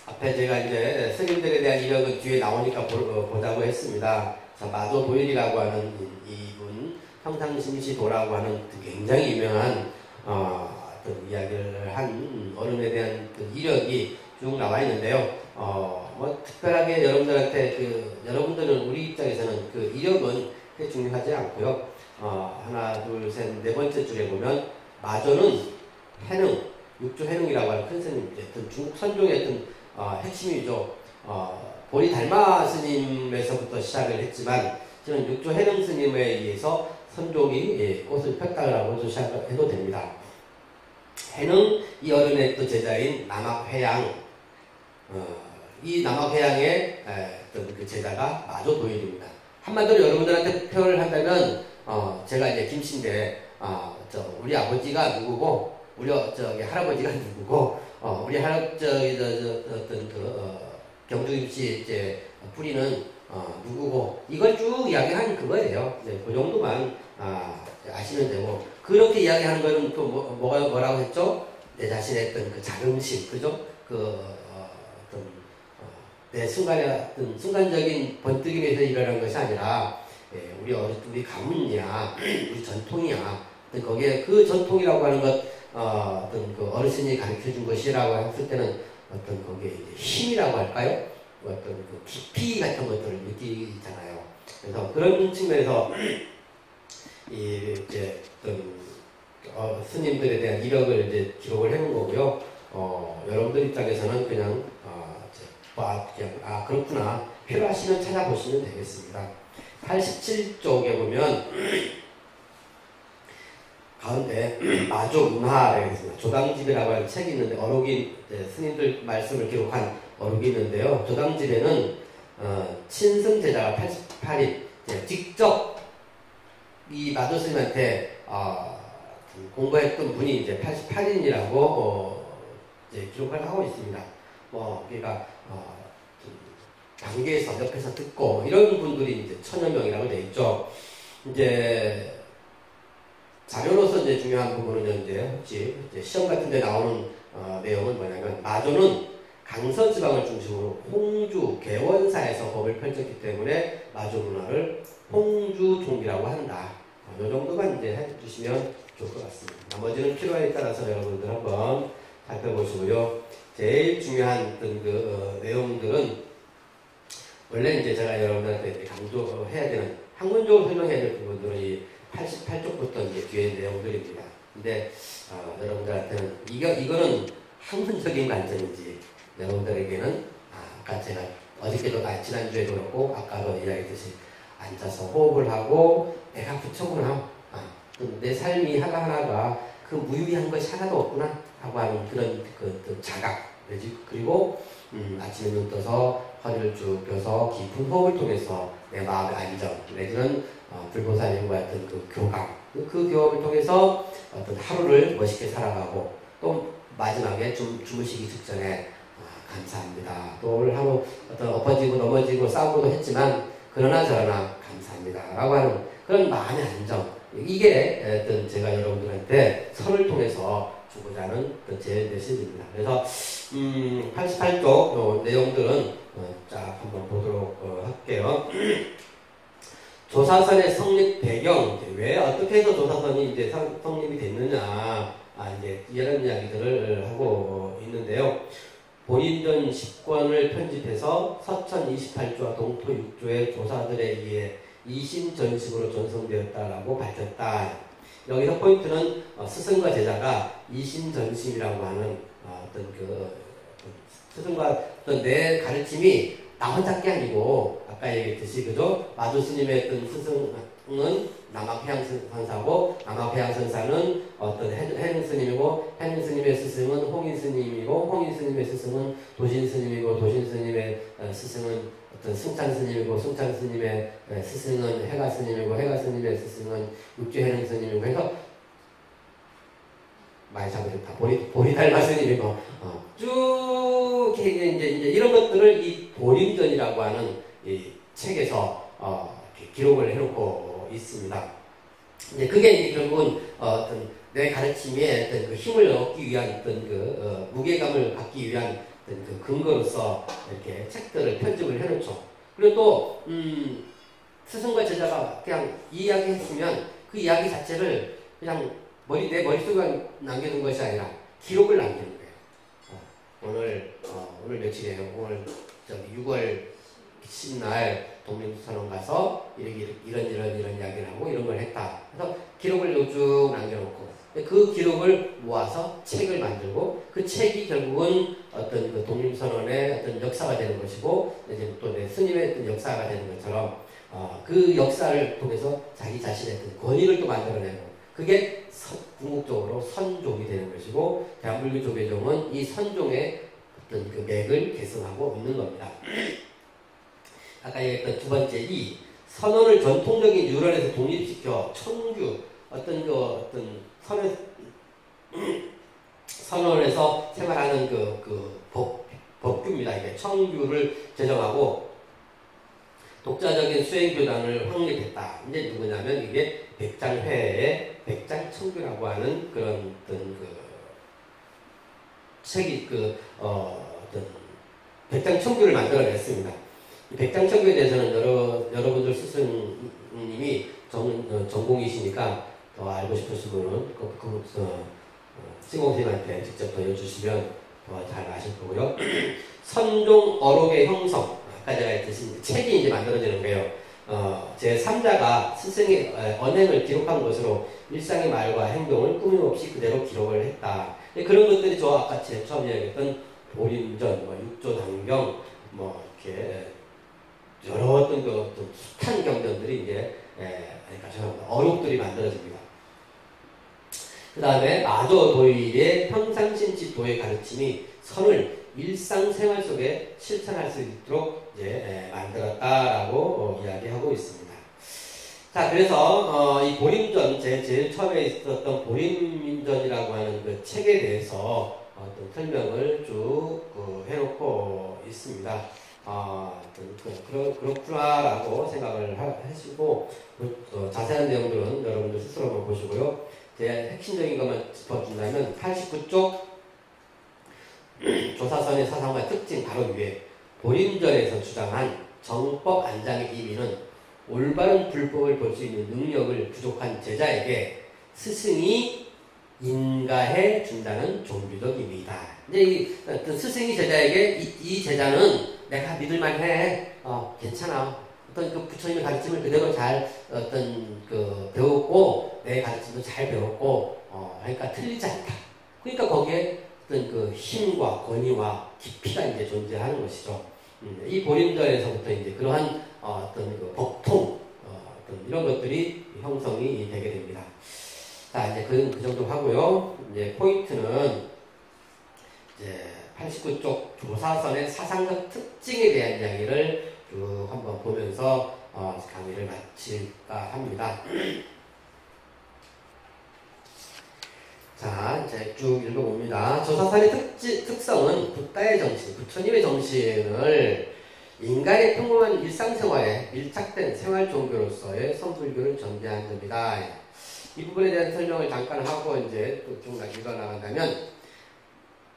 앞에 제가 이제 스님들에 대한 이력은 뒤에 나오니까 보자고 했습니다. 자, 마도 도일이라고 하는 이분, 평상심시도라고 하는 굉장히 유명한 어떤 이야기를 한 어른에 대한 그 이력이 쭉 나와 있는데요. 뭐 특별하게 여러분들한테 여러분들은 우리 입장에서는 그 이력은 그렇게 중요하지 않고요. 하나, 둘, 셋, 네 번째 줄에 보면 마조는 해능, 육조 해능이라고 하는 큰 스님, 어떤 중국 선종의 어떤 핵심이죠. 보리달마 스님에서부터 시작을 했지만 저는 육조 해능 스님에 의해서 선종이 꽃을 폈다라고 시작해도 됩니다. 해능 이 어른의 또 제자인 남학회양, 이 남학회양의 어떤 그 제자가 마조도일입니다. 한마디로 여러분들한테 표현을 한다면 제가 이제 김씨인데 우리 아버지가 누구고 우리 할아버지가 누구고 우리 어떤 경주 김씨 이제 뿌리는 누구고 이걸 쭉 이야기하는 그거예요. 이제 그 정도만 아시면 되고 그렇게 이야기하는 거는 또 뭐라고 했죠? 내 자신의 어떤 그 자긍심, 그죠? 내 순간적인 번뜩임에서 일어난 것이 아니라 우리 가문이야, 우리 전통이야. 거기에 그 전통이라고 하는 것 어떤 그 어르신이 가르쳐 준 것이라고 했을 때는 어떤 거기에 이제 힘이라고 할까요? 어떤 그 깊이 같은 것들을 느끼잖아요. 그래서 그런 측면에서 이제 어떤 스님들에 대한 이력을 이제 기록을 해놓은 거고요. 여러분들 입장에서는 그냥 그렇구나. 필요하시면 찾아보시면 되겠습니다. 87쪽에 보면 가운데 마조문화라고 있습니다. 조당집이라고 하는 책이 있는데 어록이 스님들 말씀을 기록한 어록이 있는데요. 조당집에는 친승 제자가 88인 직접 이 마조 스님한테 공부했던 분이 이제 88인이라고 이제 기록을 하고 있습니다. 그러니까 단계에서 옆에서 듣고 이런 분들이 이제 1000여 명이라고 되어 있죠. 이제 자료로서 이제 중요한 부분은 이제 시험 같은 데 나오는 내용은 뭐냐면 마조는 강서 지방을 중심으로 홍주 개원사에서 법을 펼쳤기 때문에 마조 문화를 홍주 종기라고 한다. 이 정도만 이제 해주시면 좋을 것 같습니다. 나머지는 필요에 따라서 여러분들 한번 살펴보시고요. 제일 중요한 그 내용들은 원래 이제 제가 여러분들한테 강조해야 되는 학문적으로 설명해야 될 부분들은 이 88쪽부터 이제 뒤에 내용들입니다. 근데 여러분들한테는 이거는 학문적인 관점인지 여러분들에게는 아까 제가 어저께도 지난주에도 그렇고 아까도 이야기했듯이 앉아서 호흡을 하고 내가 부처구나. 내 삶이 하나하나가 그 무유한 것이 하나도 없구나 하고 하는 그런 그 자각. 그리고 아침에 눈 떠서 허리를 쭉 펴서 깊은 호흡을 통해서 내 마음의 안정 내지는 불보살님과의 어떤 그 교감 그 교감을 통해서 어떤 하루를 멋있게 살아가고 또 마지막에 주무시기 직전에 감사합니다. 또 오늘 하루 어떤 엎어지고 넘어지고 싸우고도 했지만 그러나 저러나 감사합니다 라고 하는 그런 마음의 안정 이게 어떤 제가 여러분들한테 설을 통해서 주고자 하는 제 메시지입니다. 그래서 88쪽 내용들은 자 한번 보도록 할게요. 조사선의 성립 배경 왜 어떻게 해서 조사선이 이제 성립이 됐느냐 이제 이런 이야기들을 하고 있는데요. 보인전 10권을 편집해서 서천 28조와 동토 6조의 조사들에 의해 이심전식으로 전송되었다라고 밝혔다. 여기서 포인트는 스승과 제자가 이심전심이라고 하는 어떤 그 스승과 어떤 내 가르침이 나 혼자 게 아니고 아까 얘기했듯이 그죠? 마조 스님의 어떤 스승은 남학해양 선사고 남학해양 선사는 어떤 해능 스님이고 해능 스님의 스승은 홍인 스님이고 홍인 스님의 스승은 도신 스님이고 도신 스님의 스승은 어떤 승찬 스님이고 승찬 스님의 스승은 해가 스님이고 해가 스님의 스승은 육조 해능 스님이고 해서 많이 잡으셨다. 보리 닮았으니 쭉 이제 이런 것들을 이 보림전이라고 하는 이 책에서 이렇게 기록을 해놓고 있습니다. 이제 그게 이제 결국은 어떤 내 가르침에 어떤 그 힘을 얻기 위한 어떤 그 무게감을 갖기 위한 어떤 그 근거로서 이렇게 책들을 편집을 해놓죠. 그리고 또 스승과 제자가 그냥 이야기했으면 그 이야기 자체를 그냥 내 머릿속에 남겨둔 것이 아니라 기록을 남기는 거예요. 오늘 며칠이에요? 오늘 6월 10날 독립선언 가서 이런 이야기를 하고 이런 걸 했다. 그래서 기록을 쭉 남겨놓고 그 기록을 모아서 책을 만들고 그 책이 결국은 어떤 그 독립선언의 어떤 역사가 되는 것이고 이제 또 내 스님의 어떤 역사가 되는 것처럼 그 역사를 통해서 자기 자신의 어떤 권위를 또 만들어내고 그게 궁극적으로 선종이 되는 것이고 대한불교 조계종은 이 선종의 어떤 그 맥을 계승하고 있는 겁니다. 아까 얘기했던 두 번째 이 선언을 전통적인 유런에서 독립시켜 청규 어떤 선언에서 생활하는 그 법규입니다. 이게 청규를 제정하고 독자적인 수행교단을 확립했다. 이제 누구냐면 이게 백장회의 백장청규라고 하는 그런 어떤 그 책이 어떤 백장청규를 만들어냈습니다. 이 백장청규에 대해서는 여러분들 스승님이 전공이시니까 더 알고 싶으신 분은 시공선생님한테 직접 더 여쭈시면 더 잘 아실 거고요. 선종 어록의 형성 아까 제가 했듯이 책이 이제 만들어지는 거예요. 제3자가 스승의 언행을 기록한 것으로 일상의 말과 행동을 꾸밈없이 그대로 기록을 했다. 그런 것들이 저 아까 처음 이야기했던 보림전, 육조단경, 이렇게 여러 어떤 숱한 경전들이 이제 그러니까 어록들이 만들어집니다. 그 다음에 마조 도일의 평상심지도의 가르침이 선을 일상생활 속에 실천할 수 있도록 이제 만들었다라고 이야기하고 있습니다. 자, 그래서 이 보림전 제일 처음에 있었던 보림전이라고 하는 그 책에 대해서 어떤 설명을 쭉 해놓고 있습니다. 그렇구나라고 생각을 하시고 자세한 내용들은 여러분들 스스로 한번 보시고요. 제 핵심적인 것만 짚어준다면 89쪽 조사선의 사상과 특징 바로 위에 보림전에서 주장한 정법 안장의 의미는 올바른 불법을 볼 수 있는 능력을 부족한 제자에게 스승이 인가해 준다는 종교적 의미이다. 이제 스승이 제자에게 이 제자는 내가 믿을만해, 괜찮아. 어떤 그 부처님의 가르침을 그대로 잘 배웠고 내 가르침도 잘 배웠고, 그러니까 틀리지 않다. 그러니까 거기에 어떤 그 힘과 권위와 깊이가 이제 존재하는 것이죠. 이 보림전에서부터 이제 그러한 어떤 그 법통, 어떤 이런 것들이 형성이 되게 됩니다. 자, 이제 그 정도 하고요. 이제 포인트는 이제 89쪽 조사선의 사상적 특징에 대한 이야기를 쭉 한번 보면서 강의를 마칠까 합니다. 자, 이제 쭉 읽어봅니다. 조사선의 특성은 붓다의 정신, 부처님의 정신을 인간의 평범한 일상생활에 밀착된 생활 종교로서의 선불교를 전개한 점이다. 이 부분에 대한 설명을 잠깐 하고 이제 또 쭉 읽어나간다면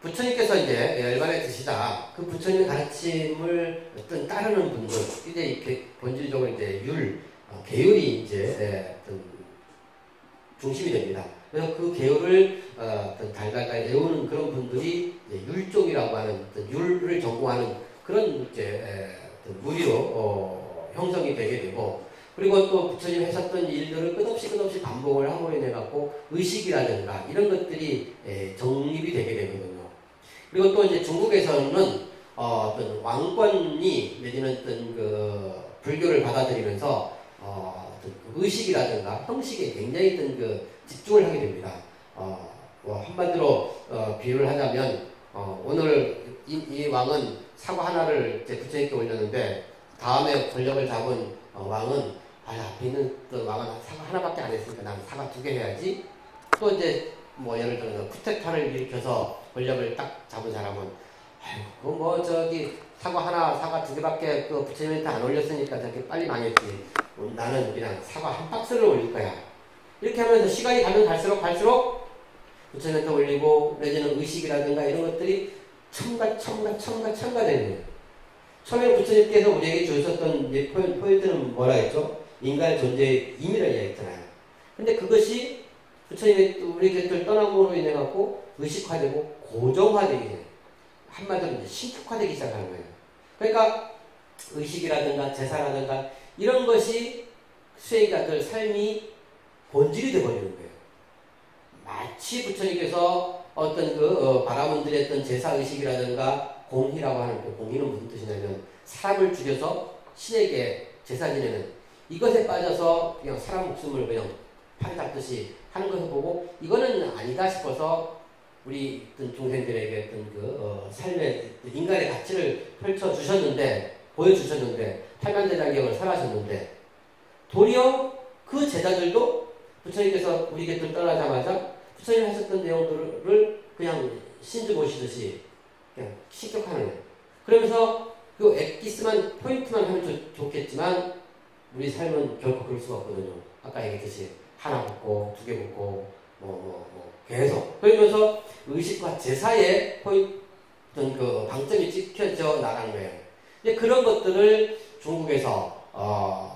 부처님께서 이제 열반에 드시다 그 부처님의 가르침을 어떤 따르는 분들 이제 이렇게 본질적으로 이제 계율이 이제 어떤 중심이 됩니다. 그래서 그 계율을 어떤 달달달 외우는 그런 분들이 이제 율종이라고 하는 어떤 율을 전공하는 그런 이제 어떤 무리로 형성이 되게 되고, 그리고 또 부처님이 하셨던 일들을 끝없이 반복을 함으로 인해 갖고 의식이라든가 이런 것들이 정립이 되게 되거든요. 그리고 또 이제 중국에서는 어떤 왕권이 내지는 어떤 그 불교를 받아들이면서 어떤 의식이라든가 형식에 굉장히 어떤 그 집중을 하게 됩니다. 한마디로 비유를 하자면 오늘 이 왕은 사과 하나를 이제 부처님께 올렸는데 다음에 권력을 잡은 왕은 앞에 있는 왕은 사과 하나밖에 안 했으니까 난 사과 2개 해야지. 또 이제 뭐 예를 들어서 쿠데타를 일으켜서 권력을 딱 잡은 사람은 아이고 뭐 저기 사과 하나 사과 두 개밖에 그 부처님한테 안 올렸으니까 저렇게 빨리 망했지. 나는 그냥 사과 한 박스를 올릴 거야. 이렇게 하면서 시간이 가면 갈수록 부처님한테 올리고 내지는 의식이라든가 이런 것들이 첨가되는 거예요. 처음에 부처님께서 우리에게 주셨던 포인트는 뭐라 했죠? 인간의 존재의 의미를 이야기했잖아요. 근데 그것이 부처님의 우리 곁을 떠남으로 인해 갖고 의식화되고 고정화되게 돼요. 한마디로 이제 신축화되기 시작하는 거예요. 그러니까 의식이라든가 제사라든가 이런 것이 수행자들 삶이 본질이 되어버리는 거예요. 마치 부처님께서 어떤 바라본 드렸던 제사의식이라든가 공희라고 하는 그 공희는 무슨 뜻이냐면 사람을 죽여서 신에게 제사 지내는 이것에 빠져서 그냥 사람 목숨을 그냥 팔 잡듯이 하는 것을 보고 이거는 아니다 싶어서 우리 어떤 중생들에게 어떤 삶의 인간의 가치를 보여주셨는데 8만대장경을 설하셨는데 도리어 그 제자들도 부처님께서 우리 곁을 떠나자마자 부처님 하셨던 내용들을 그냥 신주 보시듯이 그냥 식격하는 거예요. 그러면서 그 엑기스만 포인트만 하면 좋겠지만 우리 삶은 결코 그럴 수가 없거든요. 아까 얘기했듯이 하나 붙고 두 개 붙고 계속 그러면서 의식과 제사의 포인트 그 방점이 찍혀져 나가는 거예요. 근데 그런 것들을 중국에서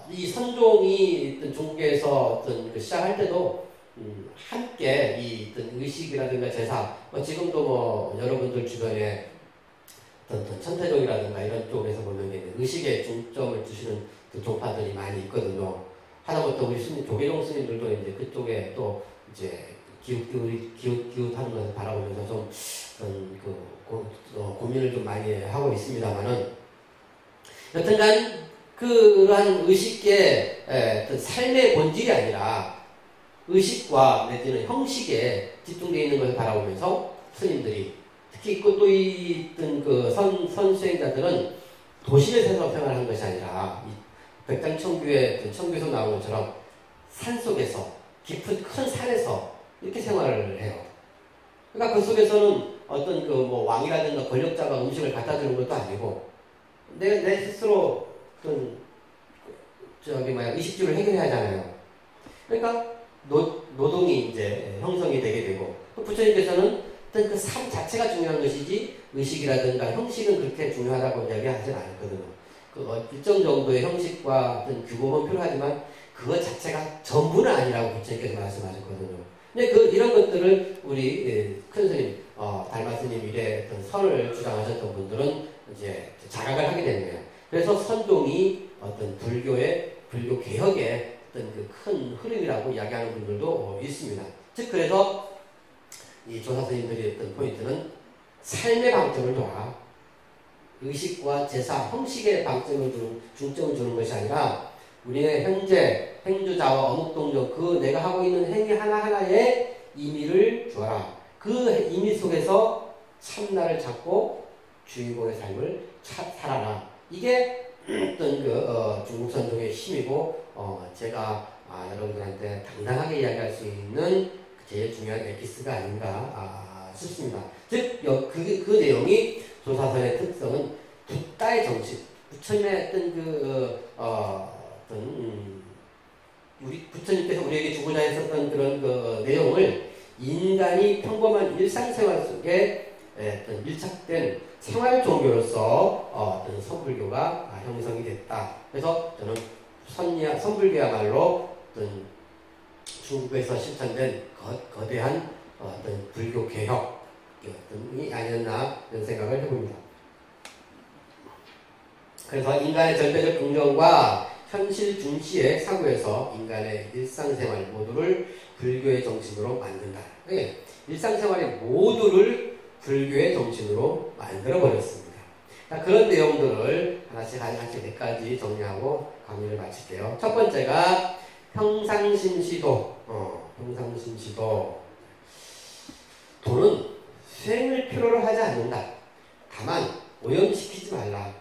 이 선종이 있던 중국에서 어떤 그 시작할 때도 함께 이 어떤 의식이라든가 제사 지금도 여러분들 주변에 어떤 천태종이라든가 이런 쪽에서 보면 의식에 중점을 두시는 그 종파들이 많이 있거든요. 하다못해 우리 조계종 스님들도 이제 그쪽에 또 이제 기웃하는 것을 바라보면서 좀 고민을 좀 많이 하고 있습니다만은 여튼간 그러한 의식의 어떤 삶의 본질이 아니라 의식과 내지는 형식에 집중되어 있는 것을 바라보면서 스님들이 특히 또 있던 그 선수행자들은 도심에서 생활한 것이 아니라 백장청규의 청규에서 나오는 것처럼 산 속에서 깊은 큰 산에서 이렇게 생활을 해요. 그러니까 그 속에서는 어떤 뭐 왕이라든가 권력자가 음식을 갖다 주는 것도 아니고 내 스스로 어떤 의식주를 해결해야 하잖아요. 그러니까 노동이 이제 형성이 되게 되고 또 부처님께서는 어떤 그 삶 자체가 중요한 것이지 의식이라든가 형식은 그렇게 중요하다고 이야기하지 않았거든요. 일정 정도의 형식과 어떤 규범은 필요하지만 그것 자체가 전부는 아니라고 부처님께서 말씀하셨거든요. 근데 이런 것들을 우리 큰 스님, 달마 스님 이래 어떤 선을 주장하셨던 분들은 이제 자각을 하게 되는 거예요. 그래서 선종이 어떤 불교 개혁의 어떤 그 큰 흐름이라고 이야기하는 분들도 있습니다. 즉, 그래서 이 조사 스님들이 했던 포인트는 삶의 방점을 둬라. 의식과 제사, 형식의 중점을 두는 것이 아니라 우리의 현재, 행주자와 어묵동정 내가 하고 있는 행위 하나하나에 의미를 주어라. 그 의미 속에서 참나를 찾고 주인공의 삶을 살아라. 이게 어떤 중국 선종의 힘이고 제가 여러분들한테 당당하게 이야기할 수 있는 제일 중요한 에피스가 아닌가 싶습니다. 즉 그 내용이 조사선의 특성은 붓다의 정신, 부처님의 어떤 우리 부처님께서 우리에게 주고자 했었던 그런 내용을 인간이 평범한 일상생활 속에 어떤 밀착된 생활 종교로서 어떤 선불교가 형성이 됐다. 그래서 저는 선불교야말로 어떤 중국에서 실천된 거대한 어떤 불교 개혁이 아니었나 이런 생각을 해봅니다. 그래서 인간의 절대적 긍정과 현실 중시의 사고에서 인간의 일상생활 모두를 불교의 정신으로 만든다. 네, 일상생활의 모두를 불교의 정신으로 만들어버렸습니다. 그런 내용들을 하나씩 몇 가지 정리하고 강의를 마칠게요. 첫 번째가 평상심시도. 평상심시도. 도는 수행을 필요로 하지 않는다. 다만 오염시키지 말라.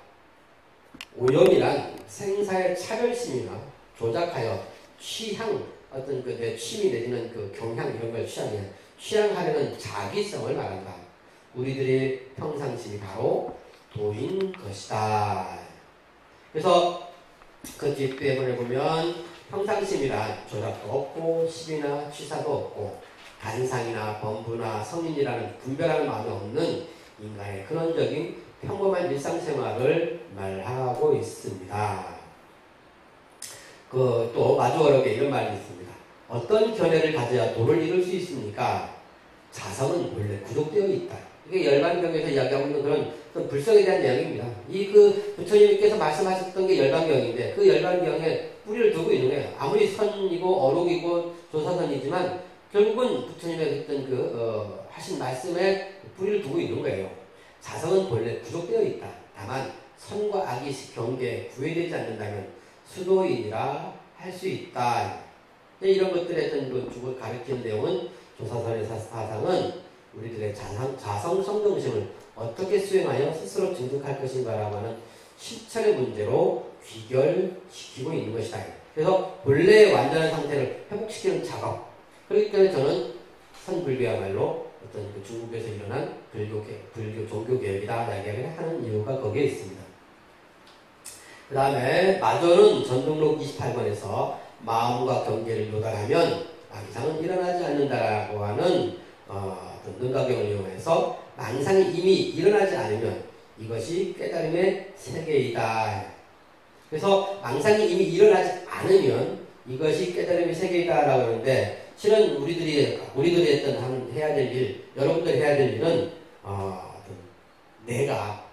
오염이란 생사의 차별심이나 조작하여 취향, 어떤 그 내 취미 내지는 그 경향 이런 걸 취향하려는 자기성을 말한다. 우리들의 평상심이 바로 도인 것이다. 그래서 그 뒷부분을 보면 평상심이란 조작도 없고 시비나 취사도 없고 간상이나 범부나 성인이라는 분별하는 마음이 없는 인간의 근원적인 평범한 일상생활을 말하고 있습니다. 또 마주어록에 이런 말이 있습니다. 어떤 견해를 가져야 도를 이룰 수 있습니까? 자성은 본래 구족되어 있다. 이게 열반경에서 이야기하고 있는 그런 불성에 대한 내용입니다. 부처님께서 말씀하셨던 게 열반경인데 그 열반경에 뿌리를 두고 있는 거예요. 아무리 선이고 어록이고 조사선이지만 결국은 부처님의 어떤 하신 말씀에 뿌리를 두고 있는 거예요. 자성은 본래 구족되어 있다. 다만 선과 악이 경계에 구애되지 않는다면 수도인이라 할 수 있다. 이런 것들에 어떤 주고 가르치는 내용은 조사선의 사상은 우리들의 자성 성정심을 어떻게 수행하여 스스로 증득할 것인가라고 하는 실천의 문제로 귀결시키고 있는 것이다. 그래서 본래의 완전한 상태를 회복시키는 작업. 그렇기 때문에 저는 선불교야말로 어떤 그 중국에서 일어난 불교 종교개혁이다 이야기를 하는 이유가 거기에 있습니다. 그 다음에 마조는 전등록 28번에서 마음과 경계를 요달하면 망상은 일어나지 않는다라고 하는 어떤 능가경을 이용해서 망상이 이미 일어나지 않으면 이것이 깨달음의 세계이다. 그래서 망상이 이미 일어나지 않으면 이것이 깨달음의 세계이다라고 하는데 실은 우리들이 어떤 해야 될 일, 여러분들이 해야 될 일은 내가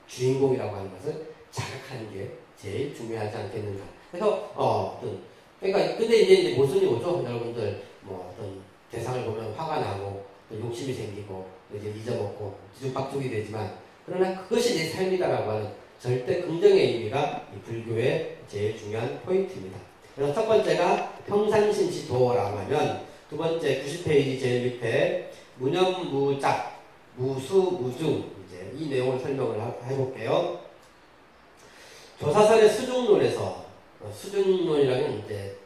주인공이라고 하는 것을 자각하는 게 제일 중요하지 않겠는가. 그래서 그러니까 근데 이제 모순이 오죠. 여러분들 어떤 대상을 보면 화가 나고 욕심이 생기고 이제 잊어먹고 뒤죽박죽이 되지만 그러나 그것이 내 삶이다라고 하는 절대 긍정의 의미가 이 불교의 제일 중요한 포인트입니다. 그래서 첫 번째가 평상심시도라고 하면 두 번째 90페이지 제일 밑에 무념무작 무수무중 이제 이 내용을 설명을 해볼게요. 조사설의 수중론에서 수중론이라면 이제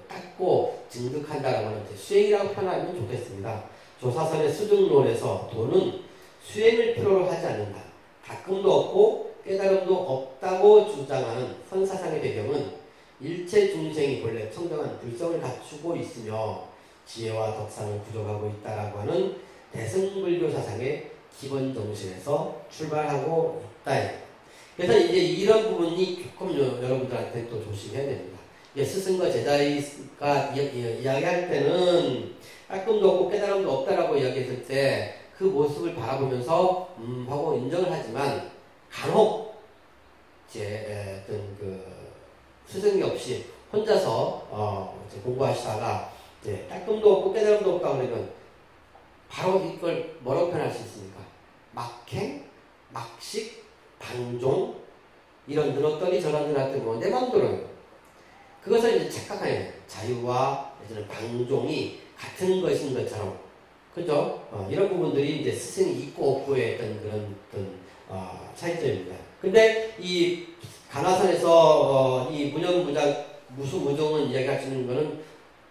닦고 증득한다라고 하는 수행이라고 표현하면 좋겠습니다. 조사설의 수중론에서 도는 수행을 필요로 하지 않는다. 닦음도 없고 깨달음도 없다고 주장하는 선사상의 배경은 일체 중생이 본래 청정한 불성을 갖추고 있으며 지혜와 덕상을 부족하고 있다라고 하는 대승불교 사상의 기본 정신에서 출발하고 있다. 그래서 이제 이런 부분이 조금 여러분들한테 또 조심해야 됩니다. 스승과 제자가 이야기할 때는 닦음도 없고 깨달음도 없다라고 이야기했을 때 그 모습을 바라보면서 하고 인정을 하지만 간혹 이제 스승이 없이 혼자서 공부하시다가 이제 닦음도 없고 깨달음도 없다 그러면 바로 이걸 뭐라고 표현할 수 있습니까? 막행, 막식, 방종 이런 늘었더니 저런들한테 뭐 내 맘대로요. 그것을 이제 착각하는 자유와 방종이 같은 것인 것처럼 그죠? 이런 부분들이 이제 스승이 있고 없고의 어떤 그런 차이점입니다. 근데 이 간화선에서 이 무념무작 무수무종은 이야기할 수 있는 거는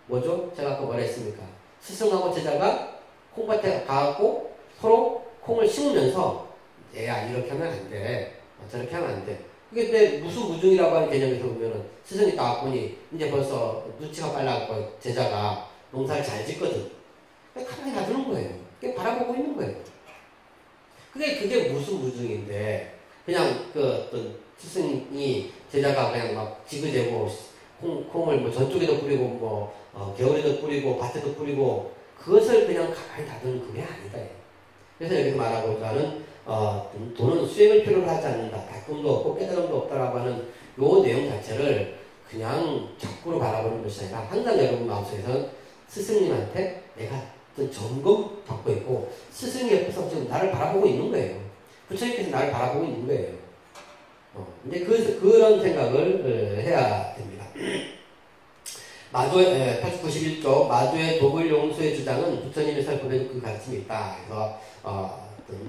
뭐죠? 제가 아까 뭐라 했습니까? 스승하고 제자가 콩밭에 가갖고 서로 콩을 심으면서 야 이렇게 하면 안 돼. 저렇게 하면 안 돼. 근데 무수무중이라고 하는 개념에서 보면은 스승이 딱 보니 이제 벌써 눈치가 빨라갖고 제자가 농사를 잘 짓거든. 가만히 놔두는 거예요. 그게 바라보고 있는 거예요. 그게 무수무중인데 그냥 어떤 스승이 제자가 그냥 막 지그재고 콩을 뭐 전쪽에도 뿌리고 뭐 겨울에도 뿌리고 밭에도 뿌리고 그것을 그냥 가만히 놔두는 그게 아니다. 그래서 여기서 말하고자 하는 도는 수행을 필요로 하지 않는다. 닦음도 없고 깨달음도 없다라고 하는 요 내용 자체를 그냥 적구로 바라보는 것이 아니라 항상 여러분 마음속에서는 스승님한테 내가 어떤 점검 받고 있고 스승이 옆에서 지금 나를 바라보고 있는 거예요. 부처님께서 나를 바라보고 있는 거예요. 이제 그런 생각을 해야 됩니다. 마조의 91쪽 마조의 독을 용수의 주장은 부처님의 살펴본 그 가르침이 있다. 그래서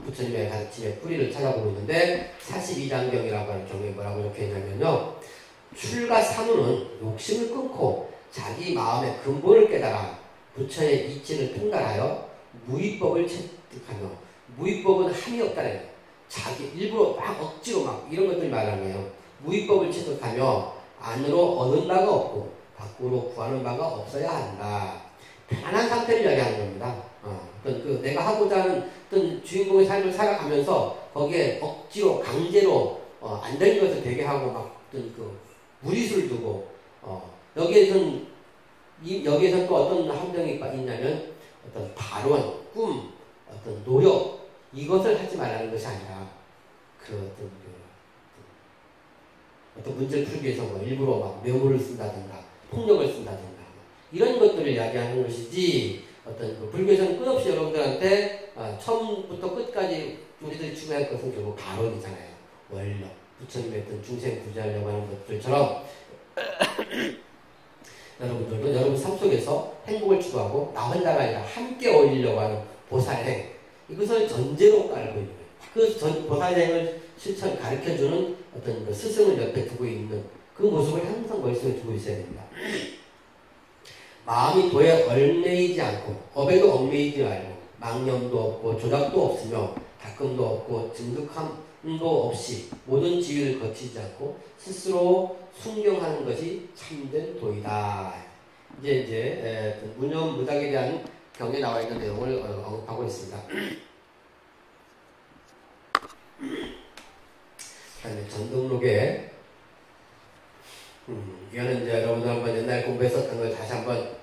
부처님의 가르침의 뿌리를 찾아보고 있는데 42장경이라고 하는 경우에 뭐라고 이렇게 했냐면요. 출가 사무는 욕심을 끊고 자기 마음의 근본을 깨달아 부처의 이치를 통달하여 무위법을 체득하며, 무위법은 함이 없다래요. 자기 일부러 막 억지로 막 이런 것들 말하는 거예요. 무위법을 체득하며 안으로 얻은 바가 없고 밖으로 구하는 바가 없어야 한다. 편안한 상태를 이야기하는 겁니다. 어떤 내가 하고자 하는 어떤 주인공의 삶을 살아가면서 거기에 억지로 강제로 안 되는 것을 되게 하고 막 어떤 무리수를 두고 여기에선 또 어떤 함정이 있냐면 어떤 발언, 꿈, 어떤 노력 이것을 하지 말라는 것이 아니라 어떤 문제를 풀기 위해서 뭐 일부러 막 뇌물을 쓴다든가 폭력을 쓴다든가 이런 것들을 이야기하는 것이지, 어떤 불교에서는 끝없이 여러분들한테 처음부터 끝까지 우리들이 추구할 것은 결국 발언이잖아요. 원력, 부처님의 어떤 중생 구제하려고 하는 것들처럼 여러분들도 여러분 삶 속에서 행복을 추구하고 나 혼자가 아니라 함께 어울리려고 하는 보살행, 이것을 전제로 깔고 있는 거예요. 그 보살행을 실천 가르쳐주는 어떤 스승을 옆에 두고 있는 그 모습을 항상 머릿속에 두고 있어야 됩니다. 마음이 도에 얽매이지 않고 업에도 얽매이지 말고 망념도 없고 조작도 없으며 닦음도 없고 증득함도 없이 모든 지위를 거치지 않고 스스로 순경하는 것이 참된 도이다. 이제 무념무작에 대한 경에 나와 있는 내용을 언급하고 있습니다. 그다음에 전등록에 이거는 이제 여러분들 한번 옛날 공부했었던 걸 다시 한번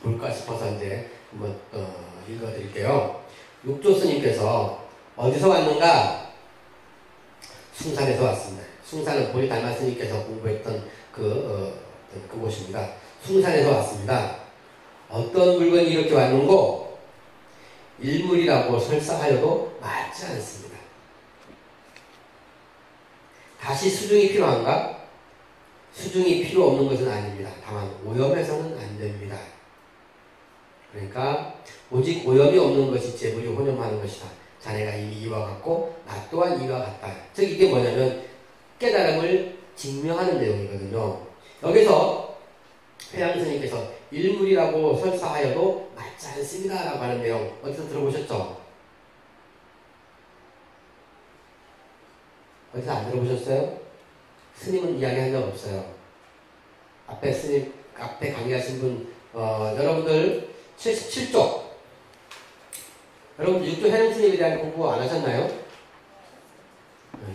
볼까 싶어서 이제 한번 읽어드릴게요. 육조 스님께서 어디서 왔는가? 숭산에서 왔습니다. 숭산은 보리 달마 스님께서 공부했던 그곳입니다. 숭산에서 왔습니다. 어떤 물건이 이렇게 왔는고? 일물이라고 설사하여도 맞지 않습니다. 다시 수중이 필요한가? 수중이 필요 없는 것은 아닙니다. 다만 오염해서는 안 됩니다. 그러니까 오직 오염이 없는 것이 재물이 혼용하는 것이다. 자네가 이미 이와 같고 나 또한 이와 같다. 즉 이게 뭐냐면 깨달음을 증명하는 내용이거든요. 여기서 회양 스님께서 일물이라고 설사하여도 맞지 않습니다 라고 하는 내용 어디서 들어보셨죠? 어디서 안 들어보셨어요? 스님은 이야기한 적 없어요. 앞에 스님, 앞에 강의하신 분, 여러분들 77쪽. 여러분들 육조 해능 스님에 대한 공부 안 하셨나요?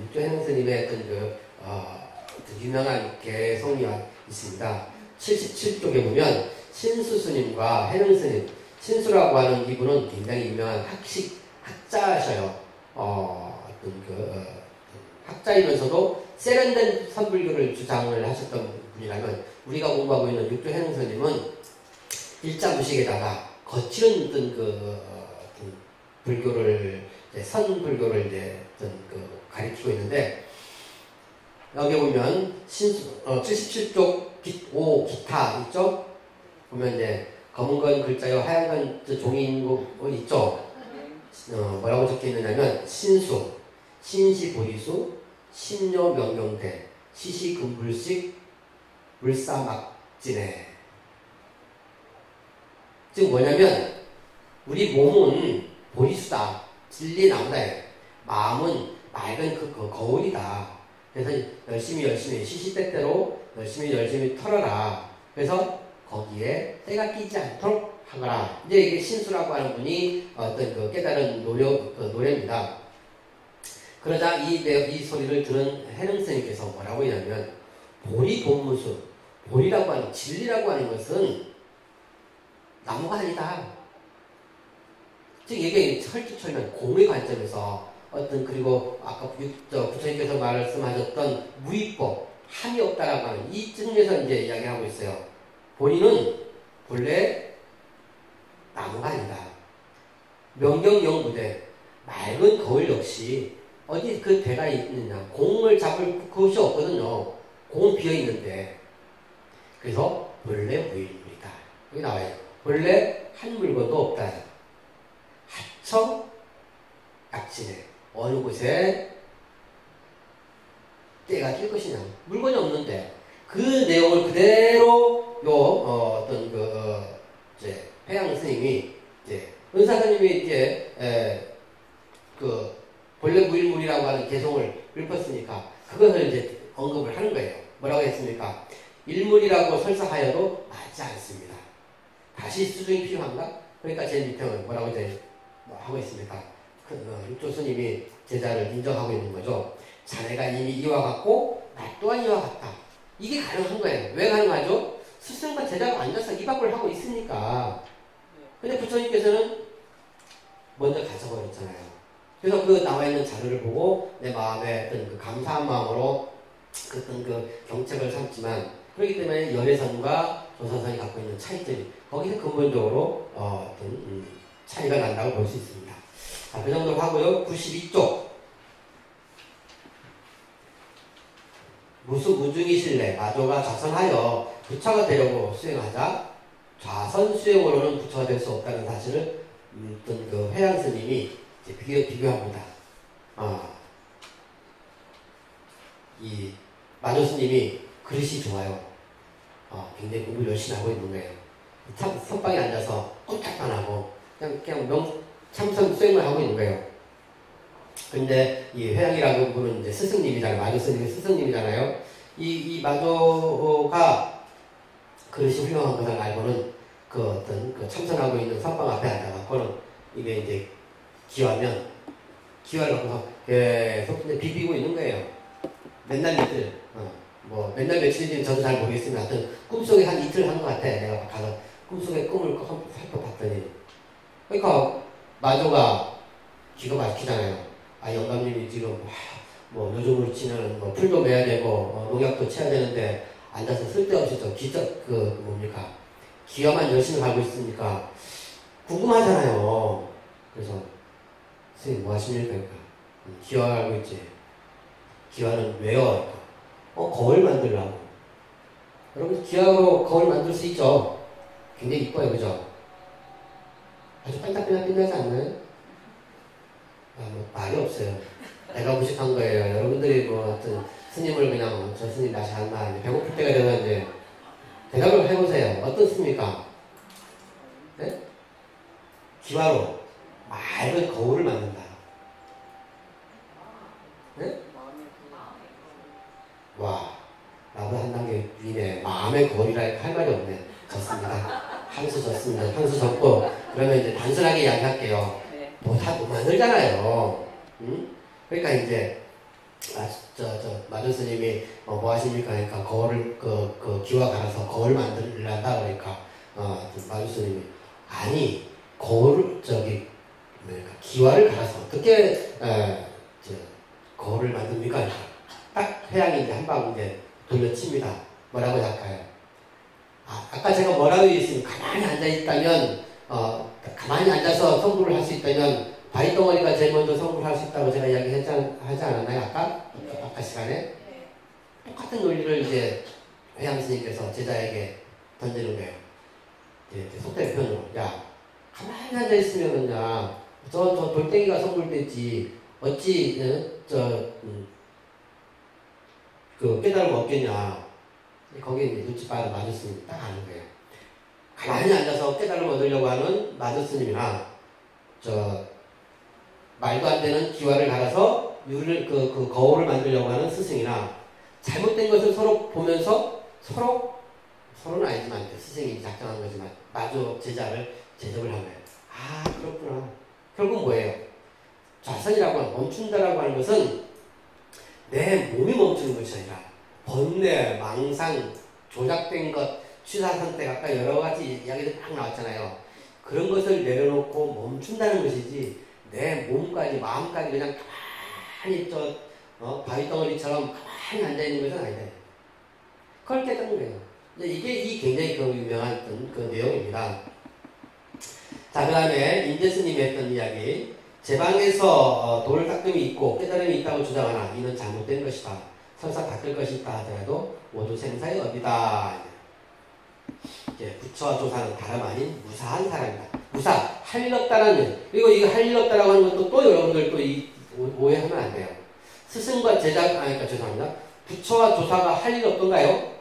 육조 해능 스님의 어떤 유명한 개성이 있습니다. 77쪽에 보면 신수 스님과 해능 스님, 신수라고 하는 이분은 굉장히 유명한 학자셔요. 학자이면서도 세련된 선불교를 주장을 하셨던 분이라면, 우리가 공부하고 있는 육조 해능 스님은 일자무식에다가 거칠은 어떤 불교를, 선불교를 가리키고 있는데, 여기 보면 77쪽 5 기타 있죠? 보면 이제 검은 글자요 하얀 건 종이 있는 거 있죠? 뭐라고 적혀 있느냐면 신수, 신시보리수, 신묘명경대, 시시금불식, 물사막진해. 즉 뭐냐면 우리 몸은 보리수다, 진리나무다. 마음은 맑은 거울이다. 그래서 열심히 시시때때로 열심히 털어라. 그래서 거기에 때가 끼지 않도록 하거라. 이제 이게 신수라고 하는 분이 어떤 깨달은 노래입니다. 그러자 이 소리를 들은 해능스님께서 뭐라고 했냐면, 보리 본무수, 보리라고 하는, 진리라고 하는 것은 나무가 아니다. 즉 이게 설득처리는 공의 관점에서 그리고 아까 부처님께서 말씀하셨던 무위법, 함이 없다라고 하는 이 측면에서 이제 이야기하고 있어요. 보리는 본래 나무가 아니다. 명경영무대, 맑은 거울 역시 어디 그 대가 있느냐, 공을 잡을 그것이 없거든요. 공은 비어있는데. 그래서 본래 무일물이다. 여기 나와요. 본래 한 물건도 없다. 하청 약진해. 어느 곳에 때가 낄 것이냐. 물건이 없는데 그 내용을 그대로 어떤 이제 회양 스님이 이제 은사사님이 이제 그 본래 무일물이라고 하는 개성을 읊었으니까 그것을 이제 언급을 하는 거예요. 뭐라고 했습니까? 일물이라고 설사하여도 맞지 않습니다. 다시 수정이 필요한가? 그러니까 제 밑에 뭐라고 이제 하고 있습니까? 육조 스님이 제자를 인정하고 있는 거죠. 자네가 이미 이와 같고 나 또한 이와 같다. 이게 가능한 거예요. 왜 가능하죠? 스승과 제자가 앉아서 입학을 하고 있으니까. 근데 부처님께서는 먼저 가져버렸잖아요. 그래서 그 나와 있는 자료를 보고 내 마음에 어떤 그 감사한 마음으로 어떤 그 경책을 삼지만, 그렇기 때문에 열애선과 조사선이 갖고 있는 차이점이 거기서 근본적으로 어떤 차이가 난다고 볼 수 있습니다. 자, 그 정도로 하고요. 92쪽. 무중이 신뢰, 마조가 좌선하여 부처가 되려고 수행하자 좌선 수행으로는 부처가 될 수 없다는 사실을 어떤 그 회양 스님이 이제 비교합니다. 이 마조 스님이 그릇이 좋아요. 굉장히 공부를 열심히 하고 있는 거예요. 선방에 앉아서 꼼짝만 하고 그냥 참선 수행을 하고 있는 거예요. 근데 이 회양이라고 부르는 이제 스승님이잖아요. 마조 스님이 스승님이잖아요. 이 마조가 그릇이 훌륭한 것을 알고는 그 어떤 그 참선하고 있는 선방 앞에 앉아갖고는 이게 이제 기와를 갖고서 계속 이제 비비고 있는 거예요. 맨날 며칠, 맨날 며칠인지 저도 잘 모르겠습니다. 하여튼 꿈속에 한 이틀 한 것 같아. 내가 가서 꿈속에 꿈을 살펴봤더니. 그러니까 마조가 기가 막히잖아요. 영감님이 지금 뭐 요즘으로 치면 뭐 풀도 매야 되고 농약도 쳐야 되는데 앉아서 쓸데없이 뭡니까? 기와만 열심히 가고 있으니까 궁금하잖아요. 그래서 선생님 뭐 하십니까? 기와 알고 있지? 기와는 왜요? 거울 만들라고. 여러분 기와로 거울 만들 수 있죠? 굉장히 이뻐요, 그죠? 아주 반짝반짝 않나요? 뭐 말이 없어요. 내가 무식한 거예요. 여러분들이 뭐 어떤 스님을 그냥 저 스님 다시 한다. 배고플 때가 되면 이제 대답을 해보세요. 어떻습니까? 네? 기와로 맑은 거울을 만든다. 네? 와, 나보다 한 단계 위네. 마음의 거울이라 할 말이 없네. 졌습니다. 한수 졌습니다. 한수 졌고, 그러면 이제 단순하게 이야기할게요. 뭐 다 못 만들잖아요. 응? 그러니까 이제 마조 스님이 뭐 하십니까? 그러니까 거울을 기와 갈아서 거울 만들란다 그러니까 마조 스님이 아니 거울을 기와를 갈아서 어떻게 거울을 만듭니까? 딱 회양이 이제 한 방 이제 돌려칩니다. 뭐라고 할까요? 아까 제가 뭐라고 했으면 가만히 앉아 있다면 가만히 앉아서 성불을 할 수 있다면 바위덩어리가 제일 먼저 성불을 할 수 있다고 제가 하지 않았나요? 아까 시간에? 똑같은 논리를 이제 회양 스님께서 제자에게 던지는 거예요. 속된 표현으로. 야, 가만히 앉아있으면 저 돌덩이가 성불됐지 어찌 그 깨달음 없겠냐. 거기에 이제 눈치 빠른 마조 스님이 딱 아는 거예요. 가만히 앉아서 깨달음 얻으려고 하는 마조 스님이나 말도 안 되는 기와를 갈아서 그 거울을 만들려고 하는 스승이나 잘못된 것을 서로 보면서 서로는 아니지만 스승이 작정한 거지만 마조 제자를 제접을 한 거예요. 그렇구나. 결국 뭐예요? 좌선이라고 하는 멈춘다라고 하는 것은 내 몸이 멈추는 것이 아니라 번뇌, 망상, 조작된 것, 취사선택 아까 여러 가지 이야기들 막 나왔잖아요. 그런 것을 내려놓고 멈춘다는 것이지 내 몸까지 마음까지 그냥 가만히 바위덩어리처럼 가만히 앉아있는 것은 아니다. 그걸 깨닫는 거예요. 이게 굉장히 유명한 그 내용입니다. 자, 그 다음에 인제스님이 했던 이야기. 제 방에서 돌 닦음이 있고 깨달음이 있다고 주장하나 이는 잘못된 것이다. 설사 닦을 것이 있다 하더라도 모두 생사의 업이다. 이제 부처와 조사는 다름 아닌 무사한 사람이다. 무사, 할 일 없다라는 일. 그리고 이거 할 일 없다라고 하는 것도 또 여러분들 또 오해하면 안 돼요. 스승과 제자, 죄송합니다. 부처와 조사가 할 일 없던가요?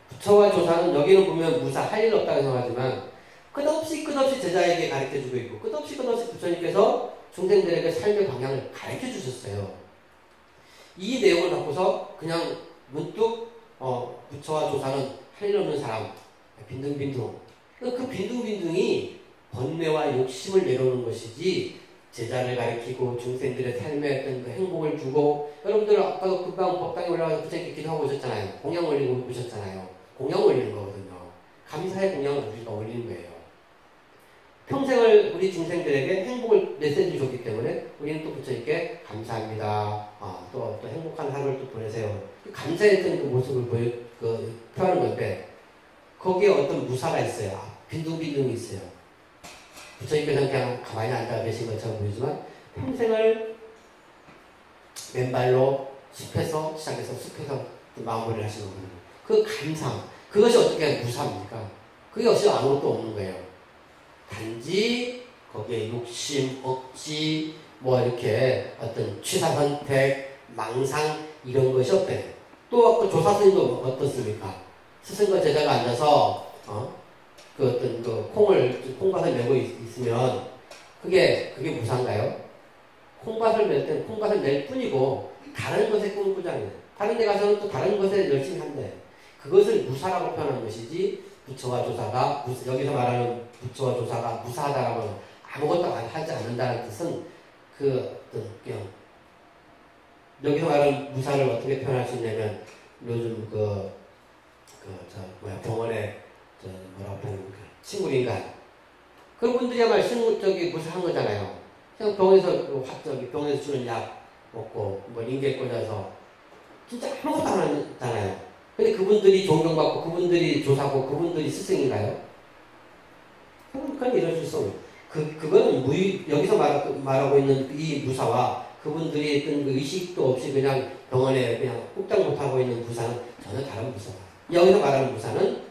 부처와 조사는 여기는 보면 무사 할 일 없다고 생각하지만 끝없이 제자에게 가르쳐주고 있고 끝없이 부처님께서 중생들에게 삶의 방향을 가르쳐 주셨어요. 이 내용을 갖고서 그냥 문득 부처와 조사는 할 일 없는 사람 빈둥빈둥 그 빈둥빈둥이 번뇌와 욕심을 내려오는 것이지 제자를 가리키고 중생들의 삶에 어떤 그 행복을 주고 여러분들 아까도 금방 법당에 올라가서 부처님께 기도하고 오셨잖아요. 공양 올리고 오셨잖아요. 공양 올리는 거거든요. 감사의 공양을 우리가 올리는 거예요. 평생을 우리 중생들에게 행복을 메시지 줬기 때문에 우리는 또 부처님께 감사합니다. 또 행복한 하루를 또 보내세요. 감사했던 그 모습을 표하는 건데 거기에 어떤 무사가 있어요. 빈둥빈둥이 있어요. 부처님께서는 그냥 가만히 앉아 계신 것처럼 보이지만 평생을 맨발로 숲에서 시작해서 숲에서 마무리를 하시는 거거든요. 그 감상, 그것이 어떻게 무사입니까? 그게 없이 아무것도 없는 거예요. 단지 거기에 욕심, 억지, 이렇게 어떤 취사선택, 망상 이런 것이 없대요. 또 조사스님도 어떻습니까? 스승과 제자가 앉아서 콩밭을 메고 있으면 그게 무사인가요? 콩밭을 멜 때는 콩밭을 낼 뿐이고 다른 것에 꿈을 꾸잖아요. 다른 데 가서는 또 다른 것에 열심히 한대. 그것을 무사라고 표현한 것이지 부처와 조사가 여기서 말하는 부처와 조사가 무사하다라고 아무것도 하지 않는다는 뜻은 그냥 여기서 말하는 무사를 어떻게 표현할 수 있냐면 요즘 병원에 뭐라고 표현하는 식물 인간 그런 분들이야말로 무사한 거잖아요. 그냥 병원에서 병원에서 주는 약 먹고 링겔 꽂아서 진짜 아무것도 안 하잖아요. 근데 그분들이 존경받고 그분들이 조사고 그분들이 스승인가요? 그건 이럴 수 없어요. 그거는 여기서 말하고 있는 이 무사와 그분들이 어떤 그 의식도 없이 그냥 병원에 그냥 꾹딱 못하고 있는 무사는 전혀 다른 무사다. 여기서 말하는 무사는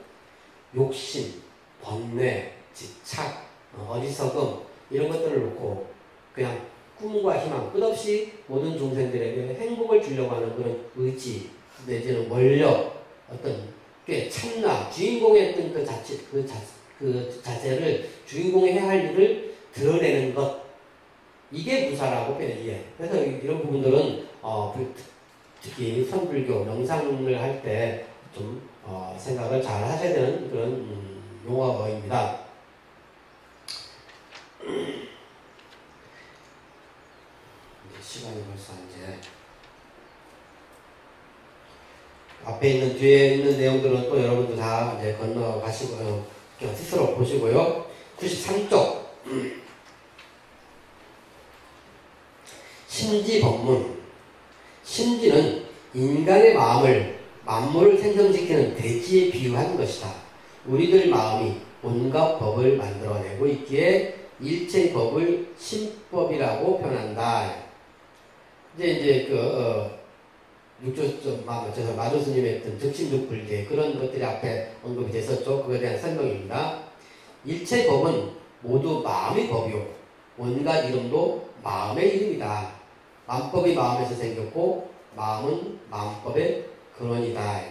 욕심, 번뇌, 집착, 어리석음 이런 것들을 놓고 그냥 꿈과 희망 끝없이 모든 종생들에게 행복을 주려고 하는 그런 의지 내지는 원력 어떤 꽤 참나 주인공의 어떤 그 자세를 주인공이 해야 할 일을 드러내는 것 이게 무사라고 표현해요. 그래서 이런 부분들은 특히 선불교 명상을 할 때 좀 생각을 잘 하셔야 되는 그런 용어입니다. 시간이 벌써 이제 앞에 있는 뒤에 있는 내용들은 또 여러분들 다 이제 건너가시고요. 스스로 보시고요. 93쪽 심지법문. 심지는 인간의 마음을 만물을 생성시키는 대지에 비유한 것이다. 우리들 마음이 온갖 법을 만들어내고 있기에 일체의 법을 심법이라고 표현한다. 이제 마조 스님의 했던 즉심즉불제 그런 것들이 앞에 언급이 됐었죠. 그거에 대한 설명입니다. 일체 법은 모두 마음의 법이요. 온갖 이름도 마음의 이름이다. 만법이 마음에서 생겼고 마음은 마음법의 근원이다.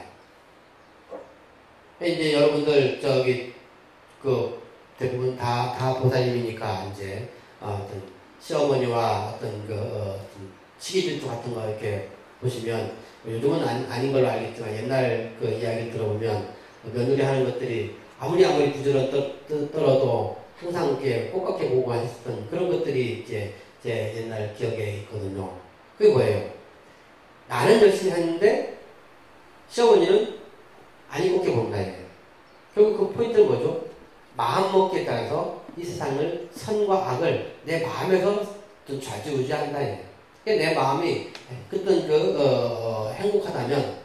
이제 여러분들 대부분 다 보살님이니까 이제 어떤 시어머니와 어떤 시기질투 같은 거 이렇게 보시면 요즘은 아닌 걸로 알겠지만 옛날 그 이야기를 들어보면 며느리 하는 것들이 아무리 부지런더라도 항상 이렇게 꼭 보고 하셨던 그런 것들이 이제 제 옛날 기억에 있거든요. 그게 뭐예요? 나는 열심히 했는데 시어머니는 안 이롭게 본다. 결국 그 포인트는 뭐죠? 마음먹기에 따라서 이 세상을 선과 악을 내 마음에서 좀 좌지우지한다. 내 마음이 그땐 행복하다면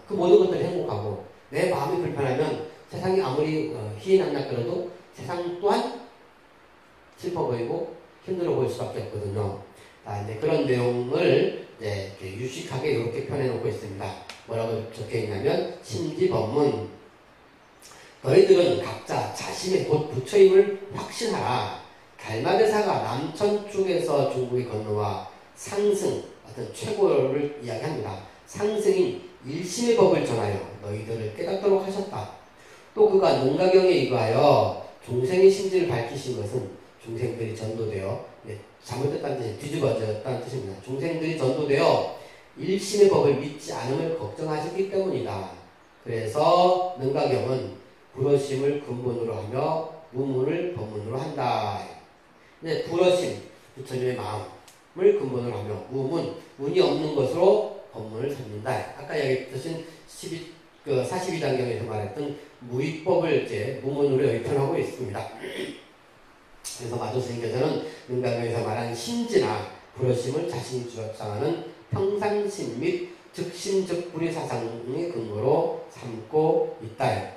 그 모든 것들이 행복하고 내 마음이 불편하면 세상이 아무리 희희낙낙거려도 세상 또한 슬퍼 보이고 힘들어 보일 수밖에 없거든요. 이제 그런 내용을 이제 유식하게 이렇게 표현해 놓고 있습니다. 뭐라고 적혀 있냐면 심지법문 너희들은 각자 자신의 곧 부처임을 확신하라. 달마대사가 남천 쪽에서 중국에 건너와 상승 어떤 최고를 이야기합니다. 상승인 일심의 법을 전하여 너희들을 깨닫도록 하셨다. 또 그가 능가경에 의하여 중생의 심지를 밝히신 것은 중생들이 전도되어 잘못됐다는 뜻이 뒤집어졌다는 뜻입니다. 중생들이 전도되어 일심의 법을 믿지 않음을 걱정하셨기 때문이다. 그래서 능가경은 불어심을 근본으로 하며 무문을 법문으로 한다. 불어심, 부처님의 마음을 근본으로 하며 문이 없는 것으로 법문을 삼는다. 아까 얘기했듯이 42단경에서 말했던 무위법을 이제 무문으로 여기 표현하고 있습니다. 그래서 마조스님께서는 능가경에서 말한 심지나 불어심을 자신이 주장하는 평상심 및 즉심즉불의 사상의 근거로 삼고 있다.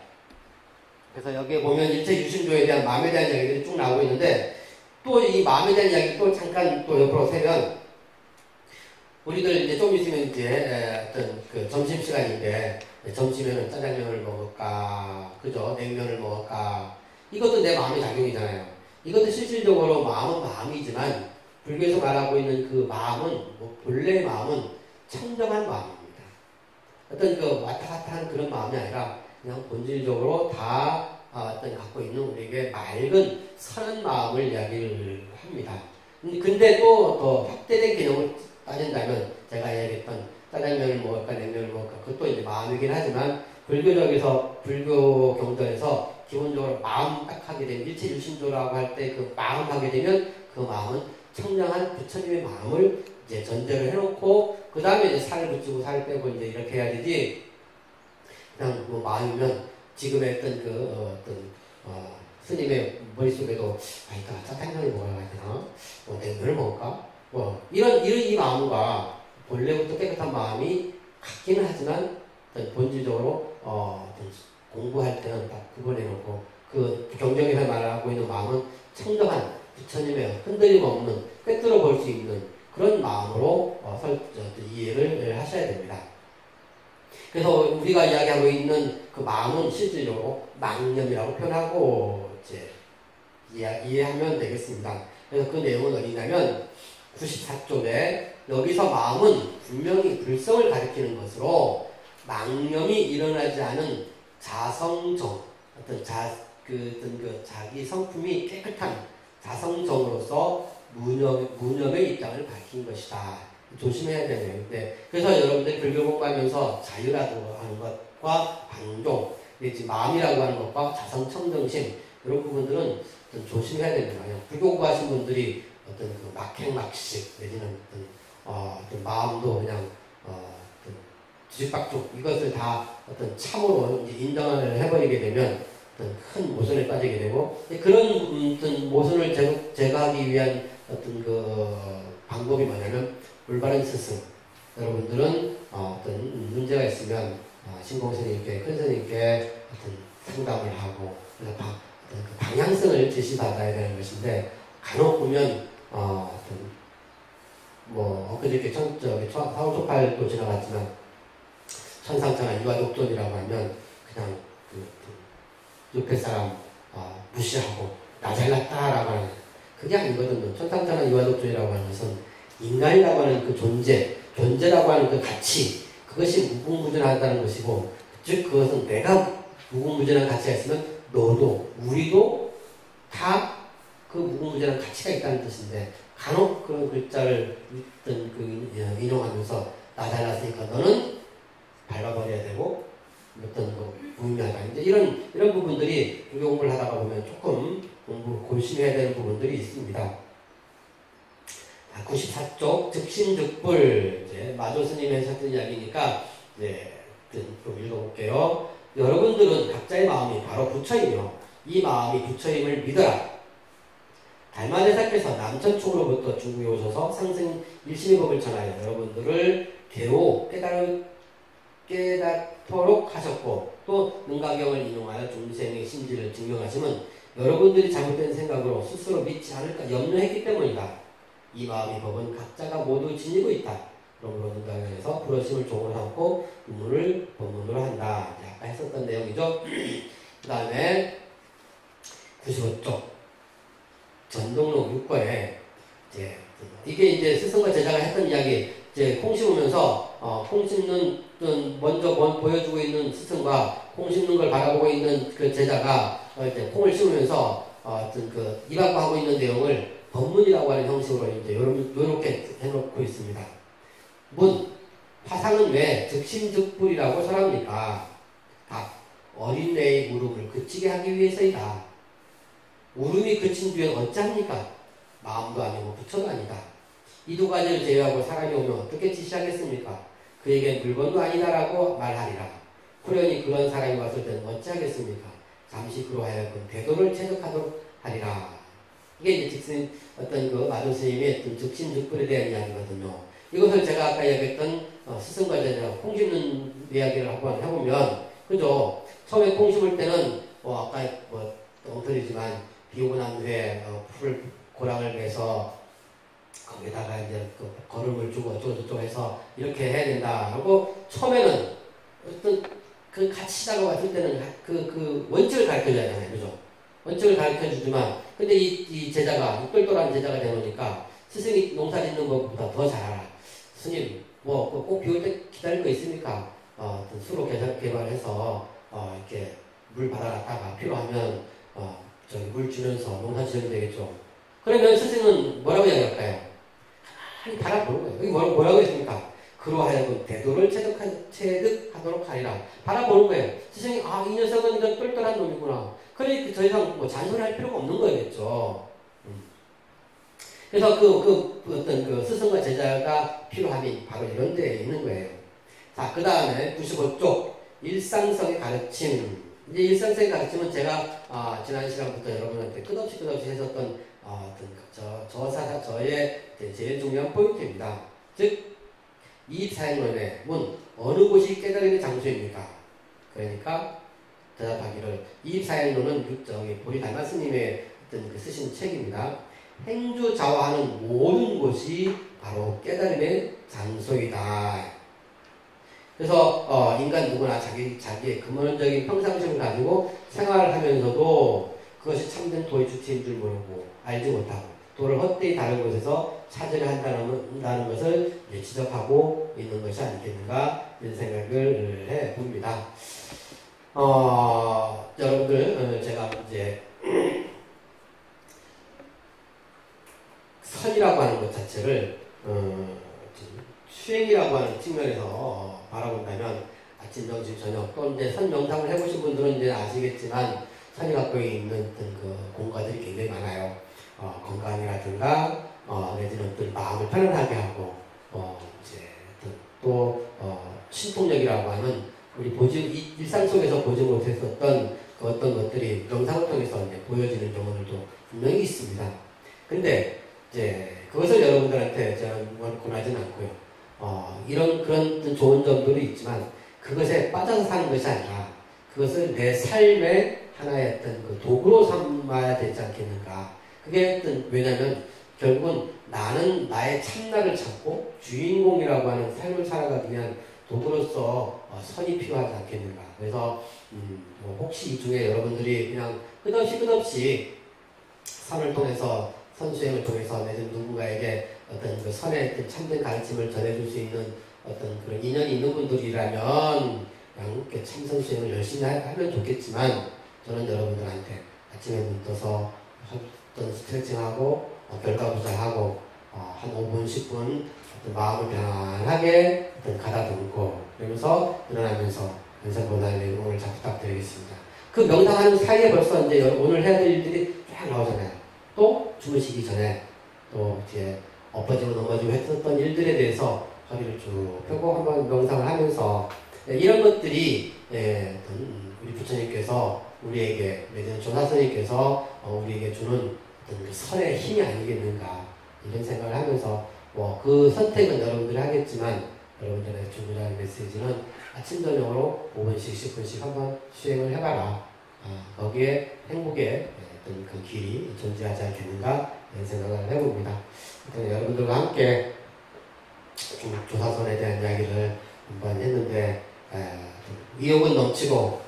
그래서 여기에 보면 일체 유심조에 대한 마음에 대한 이야기들이 쭉 나오고 있는데, 또 이 마음에 대한 이야기 또 잠깐 또 옆으로 세면, 우리들 이제 좀 있으면 이제 어떤 그 점심시간인데, 점심에는 짜장면을 먹을까, 그죠? 냉면을 먹을까. 이것도 내 마음의 작용이잖아요. 이것도 실질적으로 마음은 마음이지만, 불교에서 말하고 있는 그 마음은, 본래의 마음은 청정한 마음입니다. 어떤 그 왔다 갔다 하는 그런 마음이 아니라, 그냥 본질적으로 다 어떤 갖고 있는 우리에게 맑은 선한 마음을 이야기를 합니다. 근데 또 더 확대된 개념을 따진다면 제가 이야기했던 짜장면을 먹을까 냉면을 먹을까 그것도 이제 마음이긴 하지만 불교적에서 불교 경전에서 기본적으로 마음 딱 하게 되면 일체 유심조라고 할 때 그 마음 하게 되면 그 마음은 청량한 부처님의 마음을 이제 전제를 해놓고 그 다음에 이제 살을 붙이고 살을 빼고 이제 이렇게 해야 되지. 그냥 뭐 마음이면 지금의 어떤 스님의 머릿속에도 이따가 짜장면을 먹어야 되나? 뭐 냉면을 먹을까? 뭐 이런 이 마음과 본래부터 깨끗한 마음이 같기는 하지만 본질적으로 어떤 공부할 때는 딱 구분해놓고 그 경전에서 말하고 있는 마음은 청정한 부처님의 흔들림 없는 꿰뚫어 볼 수 있는 그런 마음으로 이해를 하셔야 됩니다. 그래서 우리가 이야기하고 있는 그 마음은 실질적으로 망념이라고 표현하고 이제 이해하면 되겠습니다. 그래서 그 내용은 어디냐면 94쪽에 여기서 마음은 분명히 불성을 가리키는 것으로 망념이 일어나지 않은 자성정, 어떤 자기 성품이 깨끗한 자성정으로서 무념의 입장을 밝힌 것이다. 조심해야 되네요. 그래서 여러분들이 불교 공부하면서 자유라고 하는 것과 방종, 지금 마음이라고 하는 것과 자성청정심 이런 부분들은 좀 조심해야 됩니다. 불교 공부하신 분들이 어떤 그 막행막식 내지는 어떤 마음도 그냥 뒤집박죽 이것을 다 어떤 참으로 이제 인정을 해버리게 되면 어떤 큰 모순에 빠지게 되고 그런 어떤 모순을 제거하기 위한 어떤 그 방법이 뭐냐면 올바른 스승. 여러분들은 어떤 문제가 있으면 신공스님께 큰 스님께 어떤 상담을 하고 그래서 어떤 그 방향성을 제시받아야 되는 것인데 간혹 보면 어떤 뭐 엊그저께 사후초팔도 지나갔지만 천상천하 유아독존이라고 하면 그냥 그 옆에 사람 무시하고 나 잘났다라고 하는 그게 아니거든요. 천상천하 유아독존이라고 하는 것은 인간이라고 하는 그 존재라고 하는 그 가치, 그것이 무궁무진하다는 것이고, 즉, 그것은 내가 무궁무진한 가치가 있으면, 너도, 우리도 다 그 무궁무진한 가치가 있다는 뜻인데, 간혹 그런 글자를 인용하면서, 나 잘났으니까 너는 밟아버려야 되고, 어떤 무의미하다. 이제 이런 부분들이 불교 공부를 하다가 보면 조금 고심해야 되는 부분들이 있습니다. 94쪽 즉심즉불 이제 마조 스님이 하셨던 이야기니까 이제 좀 읽어볼게요. 여러분들은 각자의 마음이 바로 부처이며 이 마음이 부처임을 믿어라. 달마대사께서 남천충으로부터 중국에 오셔서 상승 일심의 법을 전하여 여러분들을 괴로 깨닫도록 하셨고 또 능가경을 인용하여 중생의 심지를 증명하심은 여러분들이 잘못된 생각으로 스스로 믿지 않을까 염려했기 때문이다. 이 마음의 법은 각자가 모두 지니고 있다. 그러므로 능가경에서 불어심을 종으로 삼고 유문을 법문으로 한다. 아까 했었던 내용이죠. 그 다음에 95쪽 전동록 6거에 이게 이제 스승과 제자가 했던 이야기 이제 콩 심으면서 콩 심는 먼저 보여주고 있는 스승과 콩 심는 걸 바라보고 있는 그 제자가 이제 콩을 심으면서 어떤 그 입학고 하고 있는 내용을 법문이라고 하는 형식으로 이제 요렇게 해놓고 있습니다. 문 화상은 왜 즉심즉불이라고 설합니까? 답 어린애의 울음을 그치게 하기 위해서이다. 울음이 그친 뒤엔 어찌합니까? 마음도 아니고 부처도 아니다. 이 두 가지를 제외하고 사람이 오면 어떻게 지시하겠습니까? 그에게 물건도 아니다라고 말하리라. 후련히 그런 사람이 왔을 때는 어찌하겠습니까? 잠시 그로 하여금 대도를 체득하도록 하리라. 이게 이제 즉슨 어떤 그 마도 스님의 어떤 즉심즉불에 대한 이야기거든요. 이것을 제가 아까 얘기했던 스승과 제자 콩 심는 이야기를 한번 해보면, 그죠? 처음에 콩 심을 때는 아까 엉터리지만 비 오고 난 후에 풀 고랑을 매서 거기다가 이제 그 거름을 주고 어쩌고저쩌고 해서 이렇게 해야 된다 하고, 처음에는 어떤 그 같이 시작하고 왔을 때는 그 원칙을 가르쳐 줘야 되잖아요. 그죠? 원칙을 가르쳐 주지만, 근데 이 제자가, 똘똘한 제자가 되놓으니까 스승이 농사 짓는 것보다 더 잘 알아. 스님, 꼭 비 올 때 기다릴 거 있습니까? 수로 개발해서, 이렇게 물 받아놨다가 필요하면, 저기 물 주면서 농사 지으면 되겠죠. 그러면 스승은 뭐라고 이야기할까요? 가만히 바라보는 거예요. 여기 뭐라고 했습니까? 그로 하여금 대도를 체득하도록 하리라. 바라보는 거예요. 스승이, 이 녀석은 이건 똘똘한 놈이구나. 그러니까 더 이상 잔소리할 필요가 없는 거겠죠. 그래서 어떤 그 스승과 제자가 필요함이 바로 이런 데에 있는 거예요. 자, 그 다음에 95쪽. 일상성의 가르침. 이제 일상성의 가르침은 제가, 지난 시간부터 여러분한테 끝없이 했었던, 저의 제일 중요한 포인트입니다. 즉, 이입사행론의 문, 어느 곳이 깨달음의 장소입니까? 그러니까, 대답하기를, 이입사행론은 보리 달마스님의 어떤 그 쓰신 책입니다. 행주자화하는 모든 곳이 바로 깨달음의 장소이다. 그래서 인간 누구나 자기의 근본적인 평상심을 가지고 생활을 하면서도 그것이 참된 도의 주체인 줄 모르고 알지 못하고 도를 헛되이 다른 곳에서 찾으려 한다는 것을 지적하고 있는 것이 아니겠는가 이런 생각을 해봅니다. 여러분들 제가 이제 선이라고 하는 것 자체를 수행이라고 하는 측면에서 바라본다면 아침, 점심, 저녁 또 이제 선 명상을 해보신 분들은 이제 아시겠지만 선이 갖고 있는 어떤 그 공과들이 굉장히 많아요. 건강이라든가 내지는 어떤 마음을 편안하게 하고 이제 또 신통력이라고 하는 우리 일상 속에서 보지 못했었던 그 어떤 것들이 영상을 통해서 이제 보여지는 경우들도 분명히 있습니다. 근데 이제 그것을 여러분들한테 저는 권하지는 않고요. 그런 좋은 점들이 있지만 그것에 빠져서 사는 것이 아니라 그것을 내 삶의 하나의 어떤 그 도구로 삼아야 되지 않겠는가. 그게 왜냐면 결국은 나는 나의 참나를 찾고 주인공이라고 하는 삶을 살아가기 위한 도구로서 선이 필요하지 않겠는가. 그래서 혹시 이 중에 여러분들이 그냥 끝없이 선을 통해서 선수행을 통해서 내지는 누군가에게 어떤 그 선의 참된 가르침을 전해줄 수 있는 어떤 그런 인연이 있는 분들이라면 그냥 이렇게 참선수행을 열심히 하면 좋겠지만 저는 여러분들한테 아침에 눈 떠서 어떤 스트레칭하고 결과부자하고 한 5분, 10분 어떤 마음을 편안하게 어떤 가다듬고 그러면서 일어나면서 연산보다의 응원을 잘 부탁드리겠습니다. 그 명상하는 사이에 벌써 이제 오늘 해야 될 일들이 쫙 나오잖아요. 또 주무시기 전에 또 이제 엎어지고 넘어지고 했었던 일들에 대해서 허리를 쭉 펴고 한번 명상을 하면서 이런 것들이 우리 부처님께서 우리에게 내지는 조사스님께서 우리에게 주는 어떤 그 선의 힘이 아니겠는가 이런 생각을 하면서 그 선택은 여러분들이 하겠지만 여러분들의 주고자 하는 메시지는 아침 저녁으로 5분씩 10분씩 한번 수행을 해봐라. 거기에 행복의 어떤 그 길이 존재하지 않겠는가 이런 생각을 해봅니다. 여러분들과 함께 조사선에 대한 이야기를 한번 했는데 의욕은 넘치고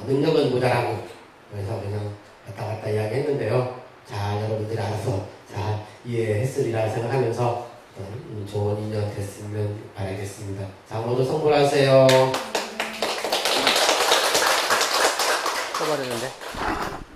능력은 모자라고 그래서 그냥 왔다 갔다 이야기했는데요. 자, 여러분들이 알아서 잘 이해했으리라 생각하면서 좋은 인연 됐으면 바라겠습니다. 자, 모두 선물하세요. 써버리는데.